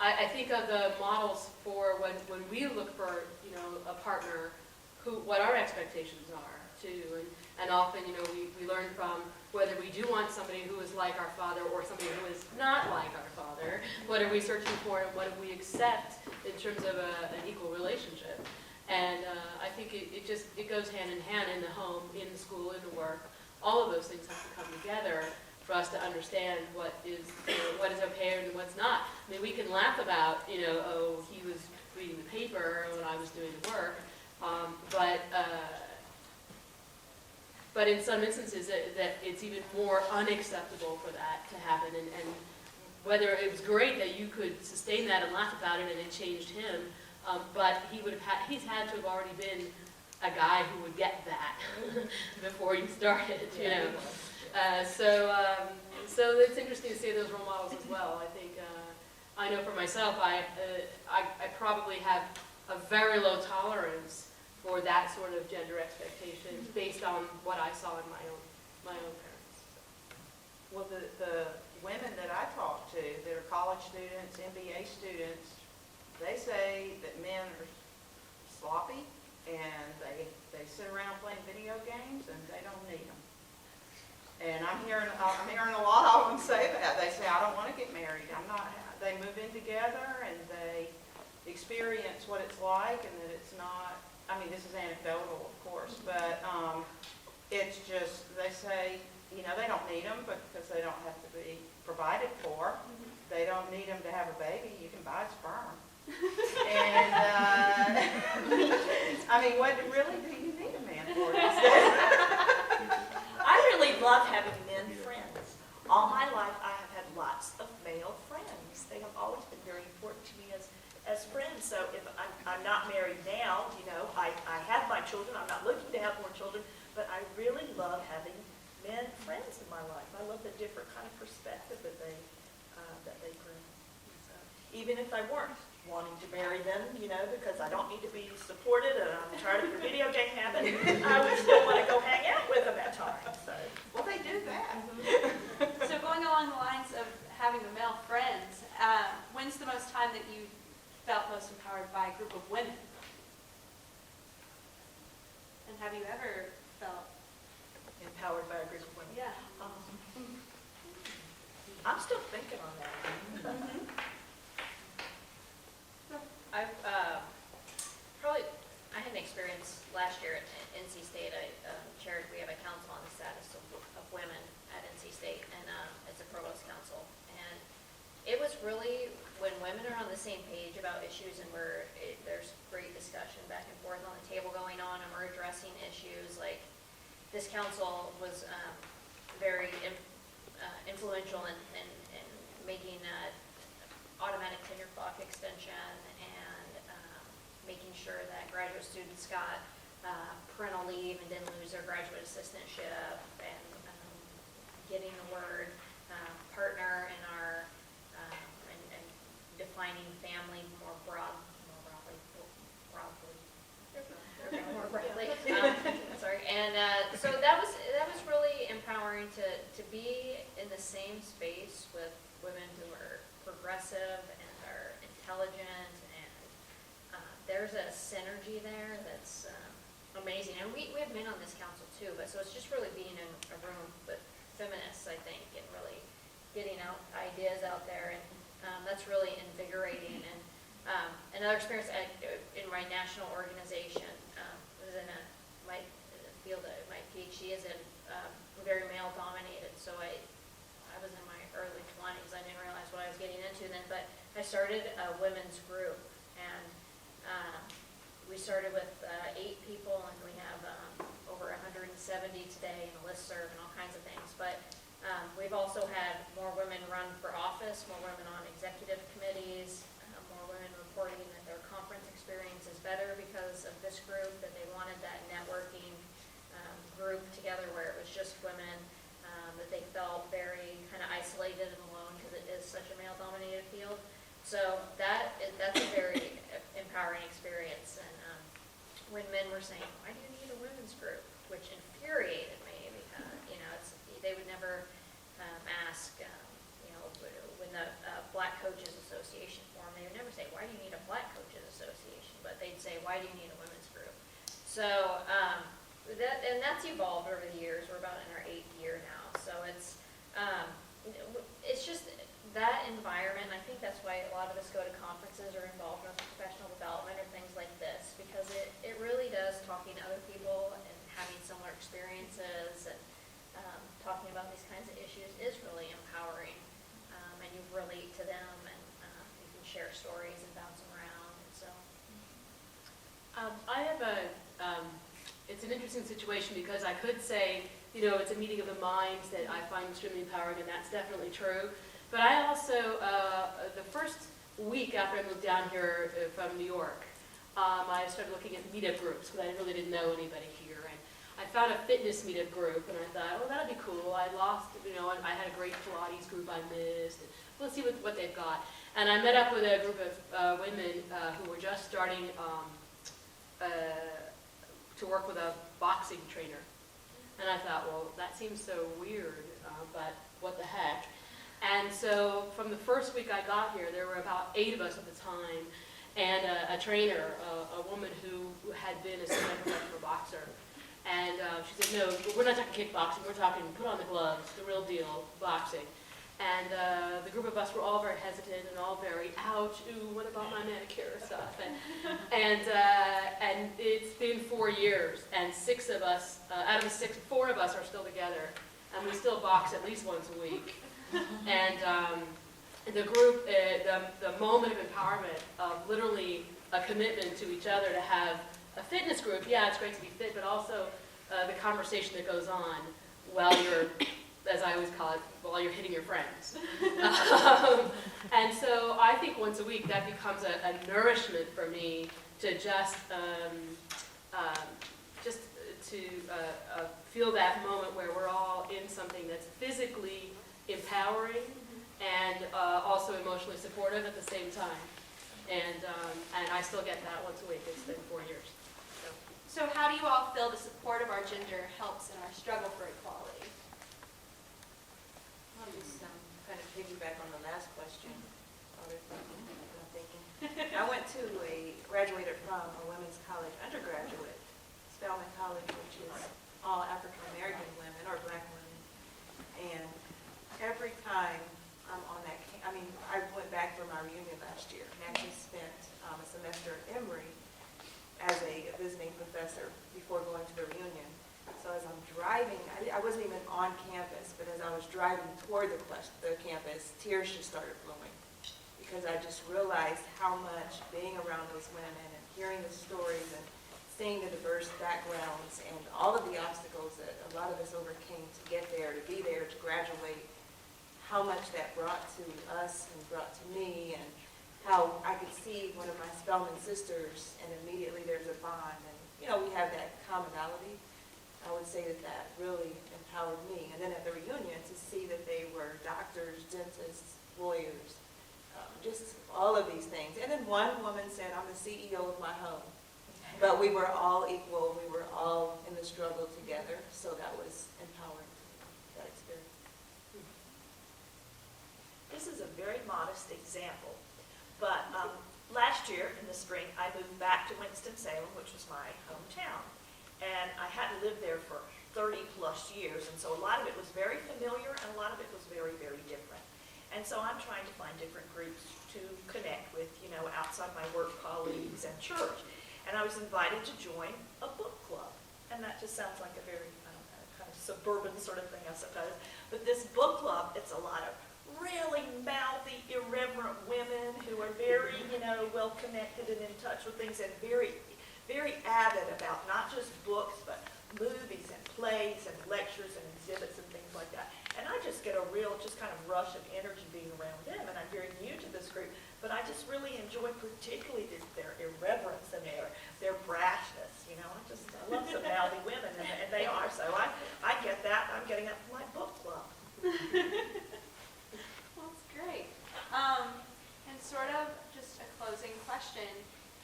I think of the models for when we look for a partner, what our expectations are too, and often we learn from whether we do want somebody who is like our father or somebody who is not like our father. What are we searching for, and what do we accept in terms of an equal relationship? And I think it goes hand in hand in the home, in the school, in the work. All of those things have to come together for us to understand what is okay and what's not. I mean, we can laugh about, oh, he was reading the paper when I was doing the work, but in some instances that it's even more unacceptable for that to happen. And whether it was great that you could sustain that and laugh about it and it changed him, but he's had to have already been a guy who would get that before you started, So it's interesting to see those role models as well. I think, I know for myself, I probably have a very low tolerance for that sort of gender expectations based on what I saw in my own parents. Well, the women that I talk to that are college students, MBA students, they say that men are sloppy and they sit around playing video games and they don't need them. And I'm hearing a lot of them say that. They say, I don't want to get married. They move in together and they experience what it's like, and that it's not, this is anecdotal, of course, but it's just, they say, they don't need them because they don't have to be provided for. They don't need them to have a baby. You can buy sperm. And, what really do you need a man for these days? I really love having men friends. All my life, I have had lots of male friends. They have always been very important to me as friends. So if I'm not married now, I have my children. I'm not looking to have more children, but I really love having men friends in my life. I love the different kind of perspective that they bring. So, even if I weren't wanting to marry them, because I don't need to be supported and I'm tired of the video game habit, I would still want to go hang out with them at times. So. Well, they do that. So going along the lines of having the male friends, when's the most time that you felt most empowered by a group of women? And have you ever felt Empowered by a group of women. Yeah. I'm still thinking on that. I've I had an experience last year at NC State. We have a council on the status of women at NC State, and it's a provost council. And it was really when women are on the same page about issues, and there's great discussion back and forth on the table going on, and we're addressing issues. Like this council was very influential in making automatic tenure clock extension and making sure that graduate students got parental leave and didn't lose their graduate assistantship, and getting the word partner in our and defining family more broadly. Sorry, and so that was really empowering to be in the same space with women who are progressive and are intelligent, and there's a synergy there that's amazing. And we have men on this council too, but so it's just really being in a room with feminists, I think, and really getting ideas out there, and that's really invigorating. And another experience in my national organization was in my field. My PhD is in very male dominated, so I was in my early 20s. I didn't realize what I was getting into then, but I started a women's group, and we started with 8 people, and we have over 170 today, and a listserv and all kinds of things. But we've also had more women run for office, more women on executive committees, more women reporting that their conference experience is better because of this group, that they wanted that networking So that's a very empowering experience. And when men were saying, "Why do you need a women's group?" which infuriated me because they would never ask. When the Black Coaches Association formed, they would never say, "Why do you need a Black Coaches Association?" But they'd say, "Why do you need a women's group?" So that's evolved over the years. We're about in our 8th year now. So it's just that environment. I think that's why a lot of us go to conferences or involved in professional development or things like this, because it really does, talking to other people and having similar experiences and talking about these kinds of issues is really empowering. And you relate to them, and you can share stories and bounce them around. And so, I have it's an interesting situation because I could say, it's a meeting of the minds that I find extremely empowering, and that's definitely true. But I also, the first week after I moved down here from New York, I started looking at meetup groups because I really didn't know anybody here. And I found a fitness meetup group, and I thought, oh, that'd be cool. I lost, and I had a great Pilates group I missed. And let's see what they've got. And I met up with a group of women who were just starting to work with a boxing trainer. And I thought, well, that seems so weird, but what the heck. And so from the first week I got here, there were about 8 of us at the time, and a trainer, a woman who had been a semi-professional boxer. And she said, no, we're not talking kickboxing, we're talking put on the gloves, the real deal, boxing. And the group of us were all very hesitant and all very, ouch, ooh, what about my manicure stuff? And it's been 4 years, and 6 of us, out of the 6, 4 of us are still together, and we still box at least once a week. And the group, the moment of empowerment of literally a commitment to each other to have a fitness group, yeah, it's great to be fit, but also the conversation that goes on while you're, as I always call it, while you're hitting your friends. And so I think once a week that becomes a nourishment for me to just to feel that moment where we're all in something that's physically empowering and also emotionally supportive at the same time. And I still get that once a week. It's been 4 years. So how do you all feel the support of our gender helps in our struggle for equality? I'll just kind of piggyback on the last question. I graduated from a women's college undergraduate, Spelman College, which is all African American women or Black women. And every time I'm on that, I went back for my reunion last year and actually spent a semester at Emory as a visiting professor before going to the reunion. So as I'm driving, I wasn't even on campus, but as I was driving toward the campus, tears just started flowing because I just realized how much being around those women and hearing the stories and seeing the diverse backgrounds and all of the obstacles that a lot of us overcame to get there, to be there, to graduate, how much that brought to us and brought to me, and how I could see one of my Spelman sisters and immediately there's a bond, and we have that commonality. I would say that really empowered me. And then at the reunion to see that they were doctors, dentists, lawyers, just all of these things. And then one woman said, I'm the CEO of my home. But we were all equal. We were all in the struggle together. So that was empowering, that experience. This is a very modest example, but last year in the spring, I moved back to Winston-Salem, which was my hometown. And I hadn't lived there for 30 plus years, and so a lot of it was very familiar and a lot of it was very, very different. And so I'm trying to find different groups to connect with, outside my work colleagues and church. And I was invited to join a book club. And that just sounds like a very, kind of suburban sort of thing, I suppose. But this book club, it's a lot of really mouthy, irreverent women who are very, well connected and in touch with things and very, very avid about not just books, but movies and plays and lectures and exhibits and things like that. And I just get a real, just kind of rush of energy being around them. And I'm very new to this group, but I just really enjoy particularly their irreverence and their brashness. I love some mouthy women, and they are. So I get that. I'm getting that from my book club. Well, that's great. And sort of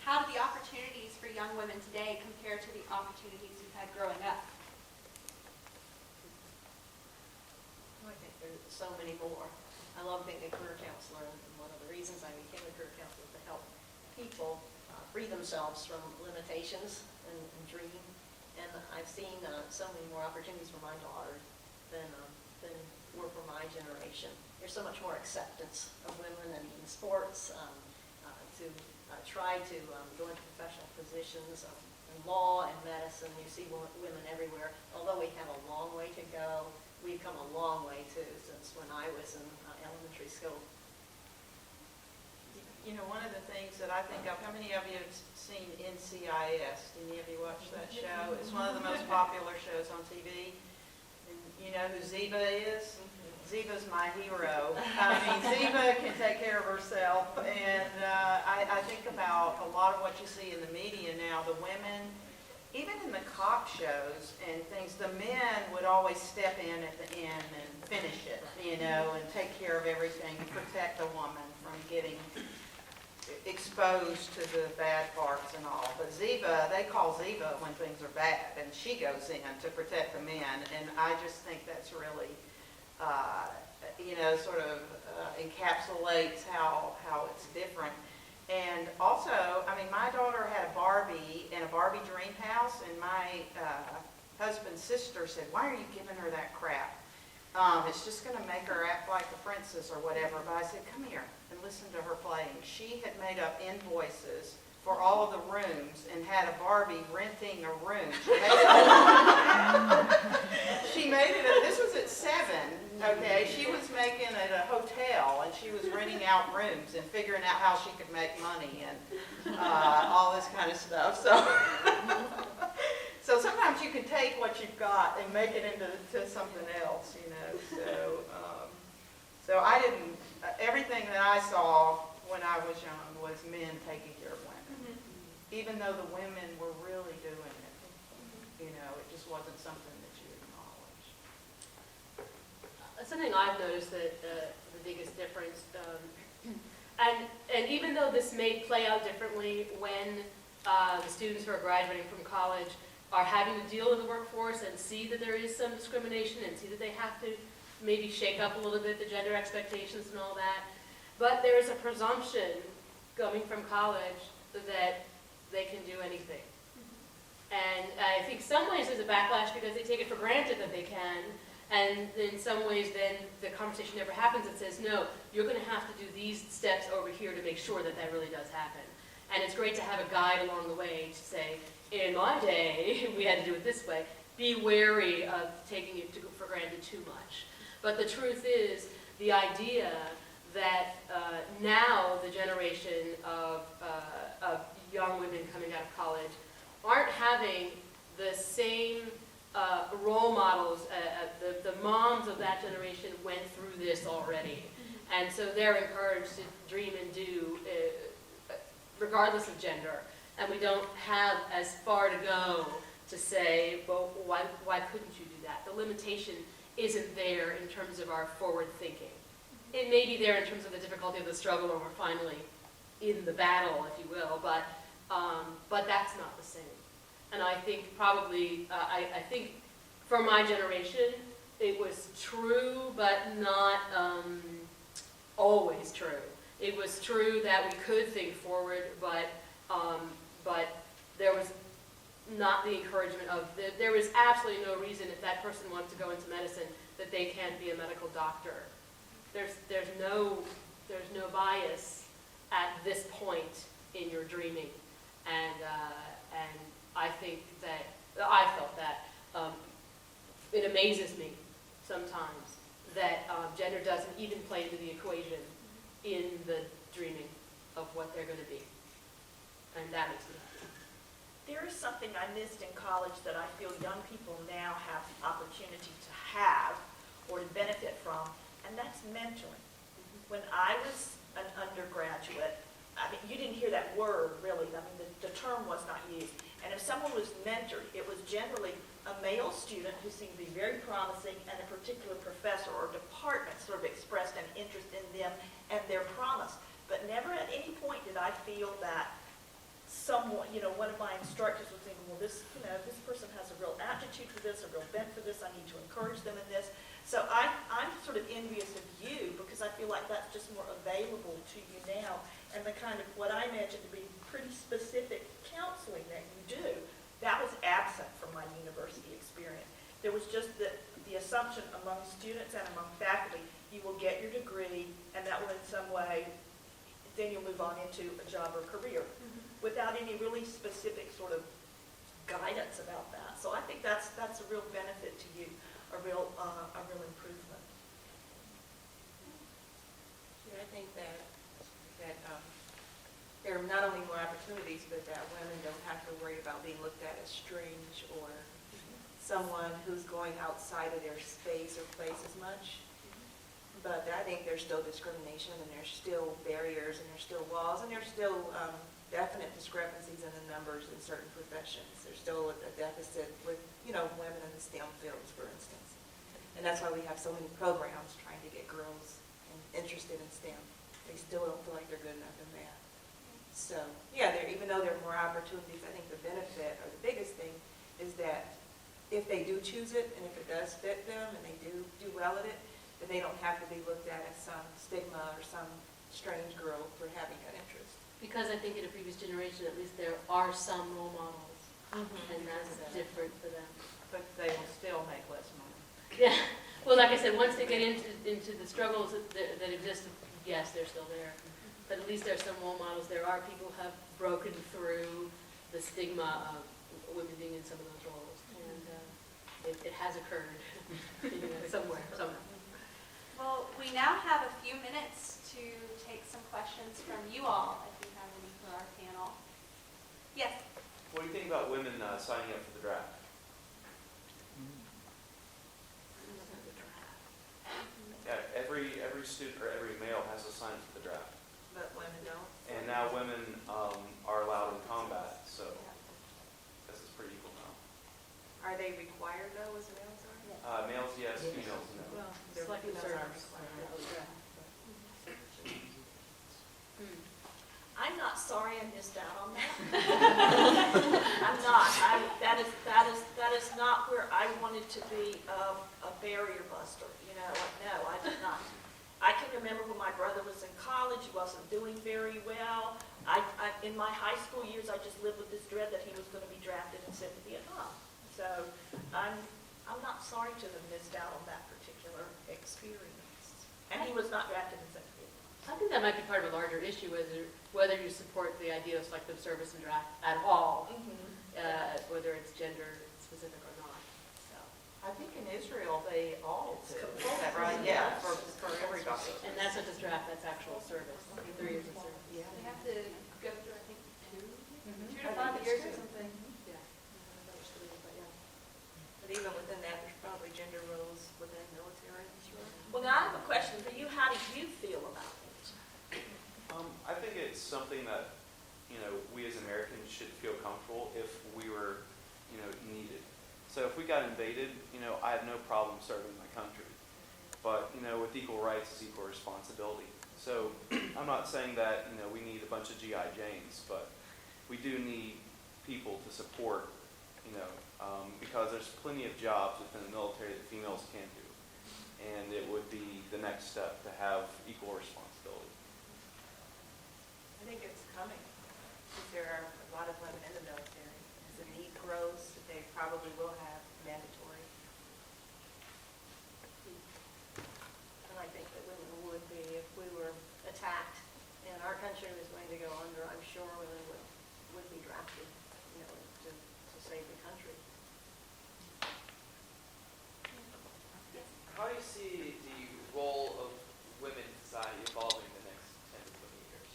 how do the opportunities for young women today compare to the opportunities you've had growing up? I think there's so many more. I love being a career counselor, and one of the reasons I became a career counselor is to help people free themselves from limitations and dream. And I've seen so many more opportunities for my daughters than were for my generation. There's so much more acceptance of women in sports, to try to go into professional positions in law and medicine. You see women everywhere. Although we have a long way to go, we've come a long way too since when I was in elementary school. You know, one of the things that I think of, how many of you have seen NCIS? Any of you watch that show? It's one of the most popular shows on TV. And you know who Ziva is? Ziva's my hero. I mean, Ziva can take care of herself. And I think about a lot of what you see in the media now, the women, even in the cop shows and things, the men would always step in at the end and finish it, you know, and take care of everything to protect the woman from getting exposed to the bad parts and all. But Ziva, they call Ziva when things are bad, and she goes in to protect the men. And I just think that's really, you know, sort of encapsulates how it's different. And also, I mean, my daughter had a Barbie in a Barbie dream house, and my husband's sister said, "Why are you giving her that crap? It's just going to make her act like a princess or whatever." But I said, "Come here and listen to her playing." She had made up invoices for all of the rooms and had a Barbie renting a room. She made it, this was at 7, okay? She was making it a hotel, and she was renting out rooms and figuring out how she could make money and all this kind of stuff. So sometimes you can take what you've got and make it into something else, you know. So I didn't, everything that I saw when I was young was men taking care of women. Even though the women were really doing it, you know, it just wasn't something that you acknowledged. Something I've noticed that the biggest difference, and even though this may play out differently when the students who are graduating from college are having to deal with the workforce and see that there is some discrimination and see that they have to maybe shake up a little bit the gender expectations and all that, but there is a presumption coming from college that they can do anything. And I think some ways there's a backlash because they take it for granted that they can, and in some ways then the conversation never happens. It says, no, you're going to have to do these steps over here to make sure that that really does happen. And it's great to have a guide along the way to say, in my day, we had to do it this way. Be wary of taking it for granted too much. But the truth is, the idea that now the generation of young women coming out of college aren't having the same role models. The moms of that generation went through this already. And so they're encouraged to dream and do regardless of gender. And we don't have as far to go to say, well, why couldn't you do that? The limitation isn't there in terms of our forward thinking. It may be there in terms of the difficulty of the struggle when we're finally in the battle, if you will, but that's not the same. And I think probably, I think for my generation, it was true, but not always true. It was true that we could think forward, but there was not the encouragement of, there was absolutely no reason if that person wanted to go into medicine that they can't be a medical doctor. There's no bias at this point in your dreaming, and I think that I felt that it amazes me sometimes that gender doesn't even play into the equation in the dreaming of what they're going to be, and that makes me happy. There is something I missed in college that I feel young people now have the opportunity to have or to benefit from, and that's mentoring. When I was an undergraduate, I mean, you didn't hear that word really. I mean, the term was not used. And if someone was mentored, it was generally a male student who seemed to be very promising, and a particular professor or department sort of expressed an interest in them and their promise. But never at any point did I feel that someone, one of my instructors was thinking, well, this person has a real aptitude for this, a real bent for this, I need to encourage them in this. So I'm sort of envious of you because I feel like that's just more available to you now. And the kind of, what I imagine to be pretty specific counseling that you do, that was absent from my university experience. There was just the assumption among students and among faculty, you will get your degree and that will in some way, then you'll move on into a job or career without any really specific sort of guidance about that. So I think that's a real benefit to you, a real improvement. Yeah, I think that there are not only more opportunities, but that women don't have to worry about being looked at as strange or someone who's going outside of their space or place as much. But I think there's still discrimination, and there's still barriers, and there's still walls, and there's still definite discrepancies in the numbers in certain professions. There's still a deficit with, women in the STEM fields, for instance. And that's why we have so many programs trying to get girls interested in STEM. They still don't feel like they're good enough in math. So, yeah, even though there are more opportunities, I think the benefit, or the biggest thing, is that if they do choose it, and if it does fit them, and they do well at it, then they don't have to be looked at as some stigma or some strange girl for having that interest. Because I think in a previous generation, at least there are some role models, and that's different for them. But they will still make less money. Yeah, well, like I said, once they get into the struggles that exist, yes, they're still there. But at least there are some role models. There are people who have broken through the stigma of women being in some of those roles, and it has occurred somewhere. Well, we now have a few minutes to take some questions from you all, if you have any for our panel. Yes? What do you think about women signing up for the draft? Yeah, every student or every male has to sign up for the draft. But women don't. And now women are allowed in combat, so this is pretty equal now. Are they required, though, as males are? Males, yes, females, no. Well, They're selective females are service. required. I'm not sorry I missed out on that. I'm not. That is not where I wanted to be a barrier buster. No, I did not. I can remember when my brother was in college, he wasn't doing very well. In my high school years, I just lived with this dread that he was going to be drafted and sent to Vietnam. So I'm not sorry to have missed out on that particular experience. And he was not drafted and sent to Vietnam. I think that might be part of a larger issue, whether you support the idea of selective service and draft at all, whether it's gender specific or not. So, I think in Israel, they all do. It's Is that right? Yeah, for everybody. and that's not just draft, that's actual service, 3 years of service. You have to go through, I think, 2 to 5 I think it's years or true. something. Yeah. But even within that, there's probably gender roles within military, I'm sure. Well, now I have a question for you. How do you feel about it? I think it's something that, we as Americans should feel comfortable if we were, needed. So if we got invaded, I have no problem serving my country. But, with equal rights is equal responsibility. So I'm not saying that, we need a bunch of GI Janes, but we do need people to support, because there's plenty of jobs within the military that females can do. And it would be the next step to have equal responsibility. I think it's coming, because there are a lot of women in the military. As the need grows, they probably will have mandatory. And I think that women would be, if we were attacked and our country was going to go under, I'm sure women would be drafted, to save the country. How do you see the role of women in society evolving in the next 10 to 20 years?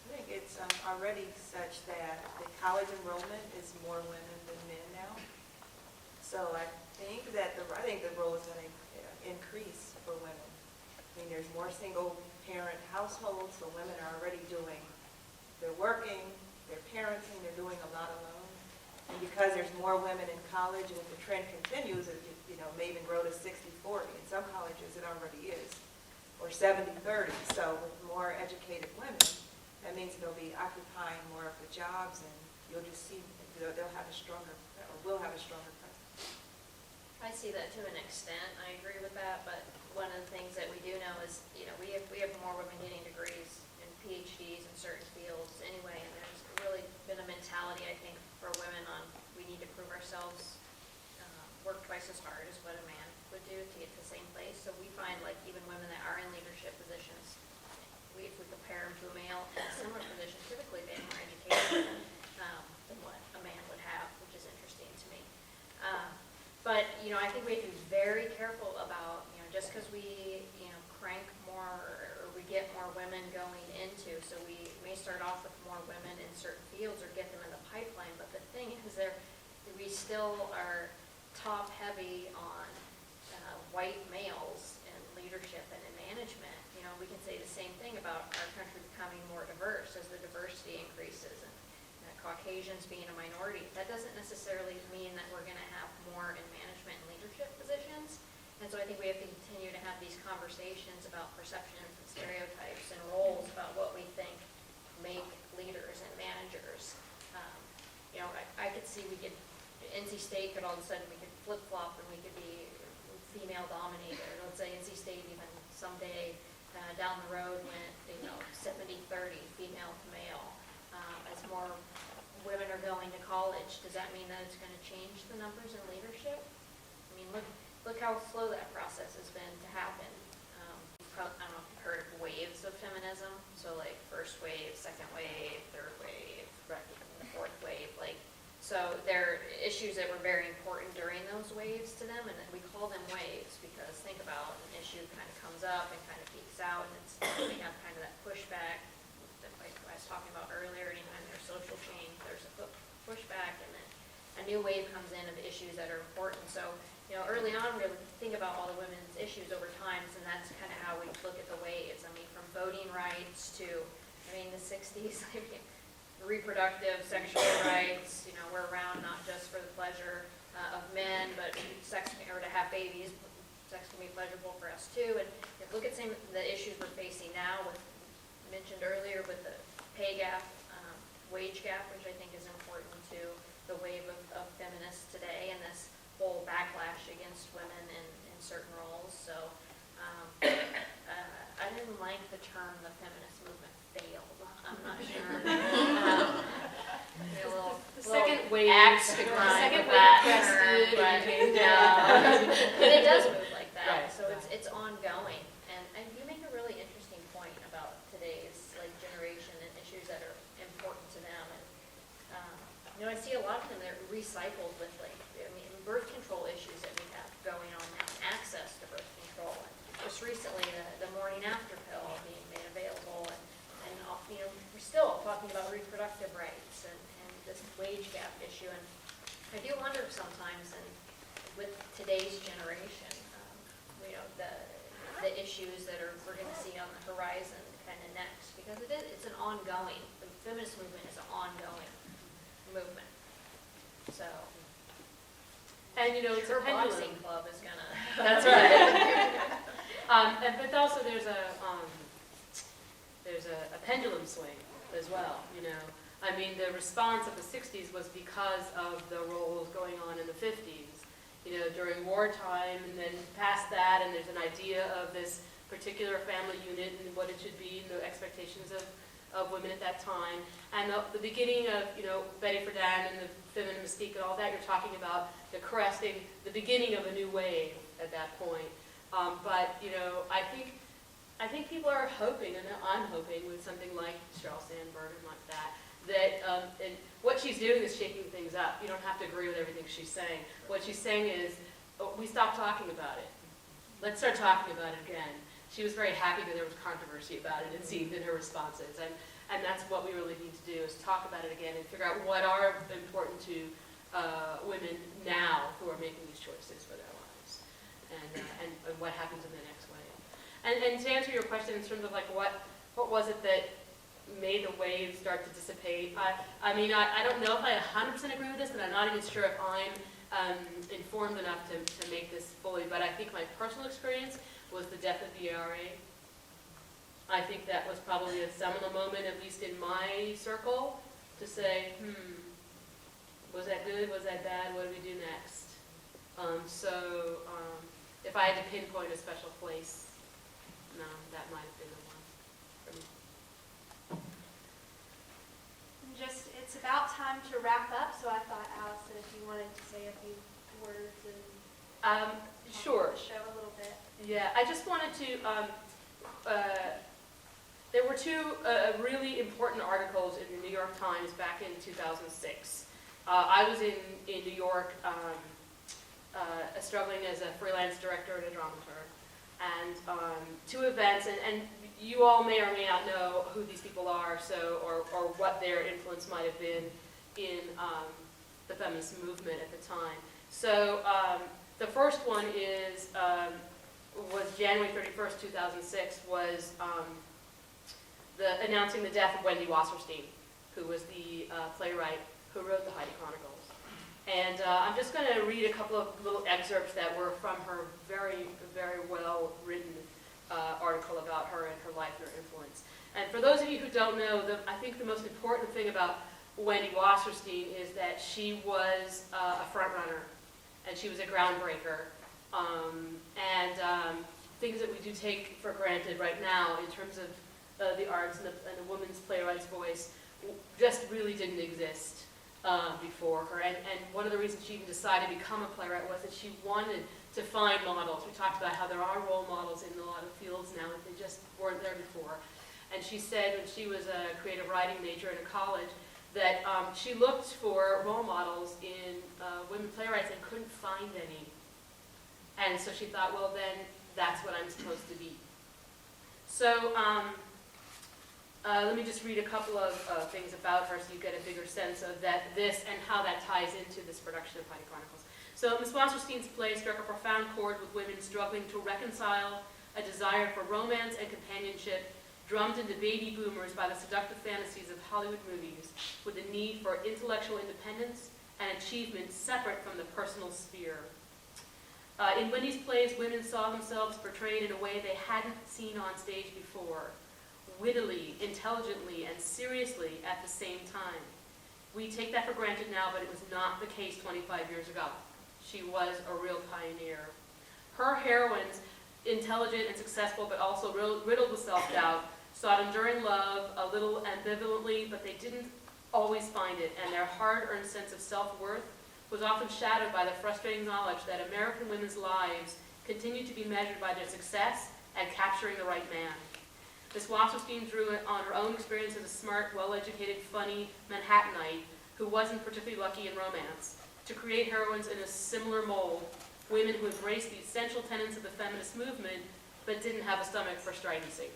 I think it's already such that the college enrollment is more women than men now. So I think the role is going to increase for women. I mean, there's more single-parent households, so women are already they're working, they're parenting, they're doing a lot alone. And because there's more women in college, and if the trend continues, it may even grow to 60-40. In some colleges, it already is. or 70-30. So with more educated women, that means they'll be occupying more of the jobs, and you'll just see they'll have a stronger, or will have a stronger presence. I see that to an extent, I agree with that, but one of the things that we do know is, we have more women getting degrees and PhDs in certain fields anyway, and there's really been a mentality, I think, for women on, we need to prove ourselves, work twice as hard as what a man would do to get to the same place. So we find, like, even women that are in leadership positions, if we compare them to a male in a similar position, typically they have more education than what a man would have, which is interesting to me. But, I think we have to be very careful about, just because we, crank more or we get more women going into, so we may start off with more women in certain fields or get them in the pipeline, but the thing is we still are top heavy on white males in leadership and in management. We can say the same thing about our country becoming more diverse as the diversity increases, and Caucasians being a minority. That doesn't necessarily mean that we're going to have more in management and leadership positions. And so I think we have to continue to have these conversations about perceptions and stereotypes and roles about what we think make leaders and managers. I could see NC State could all of a sudden, we could flip-flop and we could be female dominated. Let's say NC State even someday down the road went, 70-30 female to male. As more women are going to college, does that mean that it's going to change the numbers in leadership? I mean, look how slow that process has been to happen. I don't know if you've heard of waves of feminism. So like first wave, second wave, third wave, fourth wave. So there are issues that were very important during those waves to them, and we call them waves because think about an issue kind of comes up and kind of peaks out, and we have kind of that pushback that I was talking about earlier. Anytime there's social change, there's a pushback, and then a new wave comes in of issues that are important. So early on, we think about all the women's issues over time, and that's kind of how we look at the waves. I mean, from voting rights to, the 60s, reproductive, sexual rights, we're around not just for the pleasure of men, but or to have babies. Sex can be pleasurable for us too. And look at some of the issues we're facing now with, mentioned earlier, with the pay gap, wage gap, which I think is important to the wave of feminists today, and this whole backlash against women in certain roles. So I didn't like the term the feminist movement failed. I'm not sure. The second wave, axe to grind with that term, but it does move like that. Right. So it's ongoing. And you make a really interesting point about today's generation and issues that are important to them. And I see a lot of them that are recycled with birth control issues that we have going on now, access to birth control. And just recently, the morning after pill being made available, and we're still talking about reproductive rights and this wage gap issue. And I do wonder sometimes, and with today's generation, the issues that we're going to see on the horizon kind of next, because it's an ongoing, the feminist movement is an ongoing movement. So. And it's Your a pendulum. boxing club is gonna. That's right. But also there's a pendulum swing as well. The response of the 60s was because of the roles going on in the 50s. During wartime, and then past that, and there's an idea of this particular family unit and what it should be, and the expectations of women at that time, and the beginning of Betty Friedan and the feminine mystique and all that. You're talking about the beginning of a new wave at that point. But I think people are hoping, and I'm hoping with something like Sheryl Sandberg and like that and what she's doing is shaking things up. You don't have to agree with everything she's saying. What she's saying is, we stopped talking about it. Let's start talking about it again. She was very happy that there was controversy about it, it seemed, in her responses. And that's what we really need to do, is talk about it again and figure out what are important to women now who are making these choices for their lives, and what happens in the next wave. And to answer your question in terms of what was it that made the wave start to dissipate, I don't know if I 100% agree with this, and I'm not even sure if I'm informed enough to make this fully, but I think my personal experience was the death of the ERA I think that was probably a seminal moment, at least in my circle, to say, was that good, was that bad, what do we do next? If I had to pinpoint a special place, no, that might have been the one for me. It's about time to wrap up, so I thought, Allison, if you wanted to say a few words and Sure. show a little bit. Yeah, I just wanted to, there were two really important articles in the New York Times back in 2006. I was in New York struggling as a freelance director and a dramaturg. And two events, and you all may or may not know who these people are, or what their influence might have been in the feminist movement at the time. So the first one was January 31st, 2006, was announcing the death of Wendy Wasserstein, who was the playwright who wrote the Heidi Chronicles. And I'm just going to read a couple of little excerpts that were from her very, very well-written article about her and her life and her influence. And for those of you who don't know, I think the most important thing about Wendy Wasserstein is that she was a front runner, and she was a groundbreaker. Things that we do take for granted right now in terms of the arts and the woman's playwright's voice just really didn't exist before her. And one of the reasons she even decided to become a playwright was that she wanted to find models. We talked about how there are role models in a lot of fields now that they just weren't there before. And she said when she was a creative writing major in a college that she looked for role models in women playwrights and couldn't find any. And so she thought, well, then that's what I'm supposed to be. So let me just read a couple of things about her so you get a bigger sense of this and how that ties into this production of Heidi Chronicles. So Ms. Wasserstein's play struck a profound chord with women struggling to reconcile a desire for romance and companionship drummed into baby boomers by the seductive fantasies of Hollywood movies with a need for intellectual independence and achievement separate from the personal sphere. In Wendy's plays, women saw themselves portrayed in a way they hadn't seen on stage before, wittily, intelligently, and seriously at the same time. We take that for granted now, but it was not the case 25 years ago. She was a real pioneer. Her heroines, intelligent and successful, but also riddled with self-doubt, sought enduring love a little ambivalently, but they didn't always find it, and their hard-earned sense of self-worth was often shadowed by the frustrating knowledge that American women's lives continued to be measured by their success and capturing the right man. Ms. Wasserstein drew on her own experience as a smart, well-educated, funny Manhattanite who wasn't particularly lucky in romance to create heroines in a similar mold, women who embraced the essential tenets of the feminist movement but didn't have a stomach for stridency.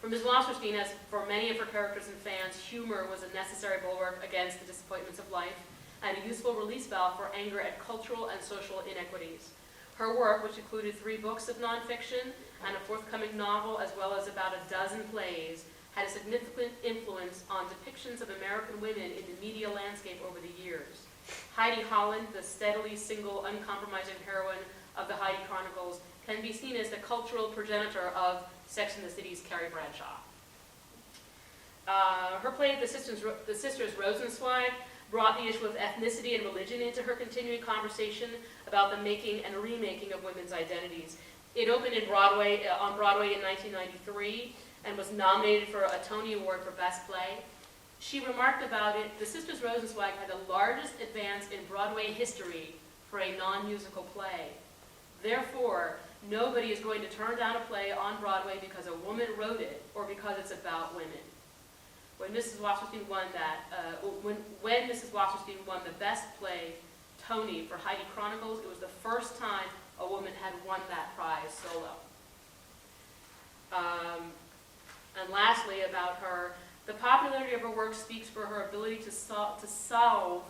For Ms. Wasserstein, as for many of her characters and fans, humor was a necessary bulwark against the disappointments of life and a useful release valve for anger at cultural and social inequities. Her work, which included 3 books of nonfiction and a forthcoming novel, as well as about a dozen plays, had a significant influence on depictions of American women in the media landscape over the years. Heidi Holland, the steadily single, uncompromising heroine of the Heidi Chronicles, can be seen as the cultural progenitor of Sex and the City's Carrie Bradshaw. Her play, The Sisters Rosenzweig, brought the issue of ethnicity and religion into her continuing conversation about the making and remaking of women's identities. It opened on Broadway in 1993 and was nominated for a Tony Award for Best Play. She remarked about it, The Sisters Rosenzweig had the largest advance in Broadway history for a non-musical play. Therefore, nobody is going to turn down a play on Broadway because a woman wrote it or because it's about women. When Mrs. Wasserstein won when Mrs. Wasserstein won the Best Play Tony for Heidi Chronicles, it was the first time a woman had won that prize solo. And lastly, about her, the popularity of her work speaks for her ability to salve,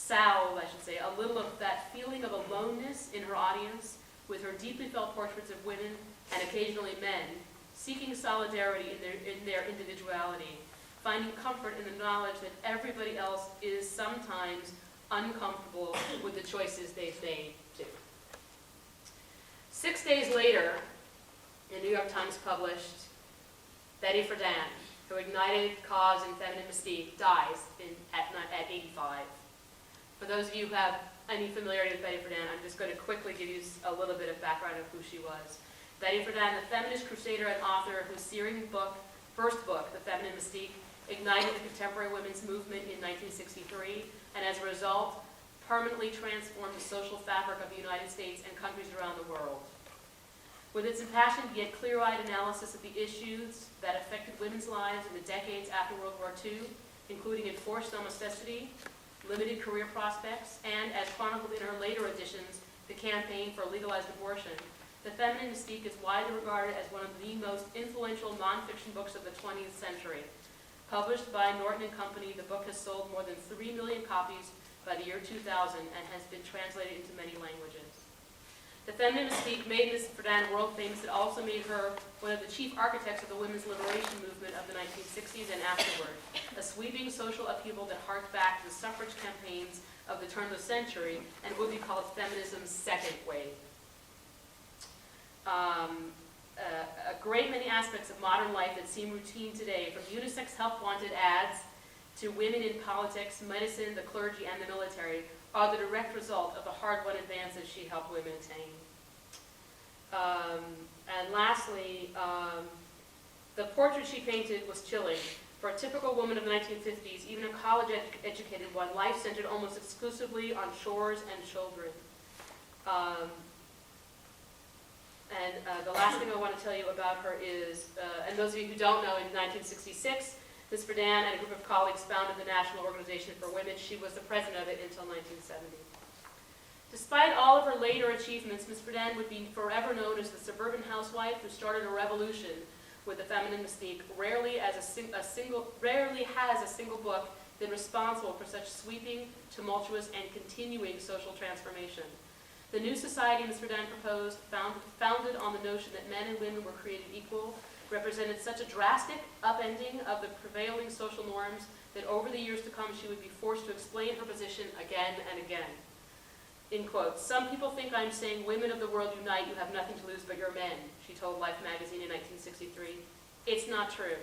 a little of that feeling of aloneness in her audience with her deeply felt portraits of women and occasionally men, seeking solidarity in their individuality, finding comfort in the knowledge that everybody else is sometimes uncomfortable with the choices they've made too. 6 days later, the New York Times published Betty Friedan, who ignited cause and feminine mystique, dies at 85. For those of you who have any familiarity with Betty Friedan, I'm just going to quickly give you a little bit of background of who she was. Betty Friedan, the feminist crusader and author whose searing first book, The Feminine Mystique, ignited the contemporary women's movement in 1963, and as a result, permanently transformed the social fabric of the United States and countries around the world. With its impassioned yet clear-eyed analysis of the issues that affected women's lives in the decades after World War II, including enforced domesticity, limited career prospects, and, as chronicled in her later editions, the campaign for legalized abortion, The Feminine Mystique is widely regarded as one of the most influential nonfiction books of the 20th century. Published by Norton and Company, the book has sold more than 3 million copies by the year 2000 and has been translated into many languages. The Feminine Mystique made Ms. Friedan world famous. It also made her one of the chief architects of the women's liberation movement of the 1960s and afterward, a sweeping social upheaval that harked back to the suffrage campaigns of the turn of the century and would be called feminism's second wave. A great many aspects of modern life that seem routine today, from unisex help-wanted ads to women in politics, medicine, the clergy, and the military, are the direct result of the hard-won advances she helped women attain. And lastly, the portrait she painted was chilling. For a typical woman of the 1950s, even a college-educated one, life centered almost exclusively on chores and children. The last thing I want to tell you about her is, and those of you who don't know, in 1966, Ms. Friedan and a group of colleagues founded the National Organization for Women. She was the president of it until 1970. Despite all of her later achievements, Ms. Friedan would be forever known as the suburban housewife who started a revolution with the Feminine Mystique. Rarely has a single book been responsible for such sweeping, tumultuous, and continuing social transformation. The new society Ms. Friedan proposed, founded on the notion that men and women were created equal, represented such a drastic upending of the prevailing social norms that over the years to come she would be forced to explain her position again and again. In quotes, "Some people think I'm saying, women of the world unite, you have nothing to lose but your men," she told Life magazine in 1963. It's not true.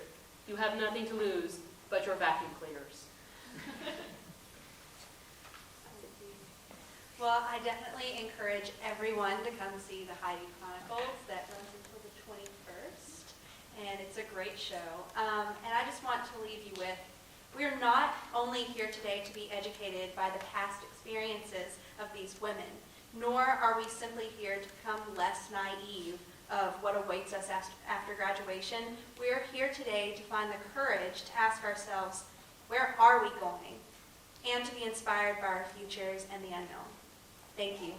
You have nothing to lose but your vacuum cleaners. Well, I definitely encourage everyone to come see the Heidi Chronicles that runs until the 21st, and it's a great show. And I just want to leave you with, we're not only here today to be educated by the past experiences of these women, nor are we simply here to become less naive of what awaits us after graduation. We're here today to find the courage to ask ourselves, where are we going? And to be inspired by our futures and the unknown. Thank you.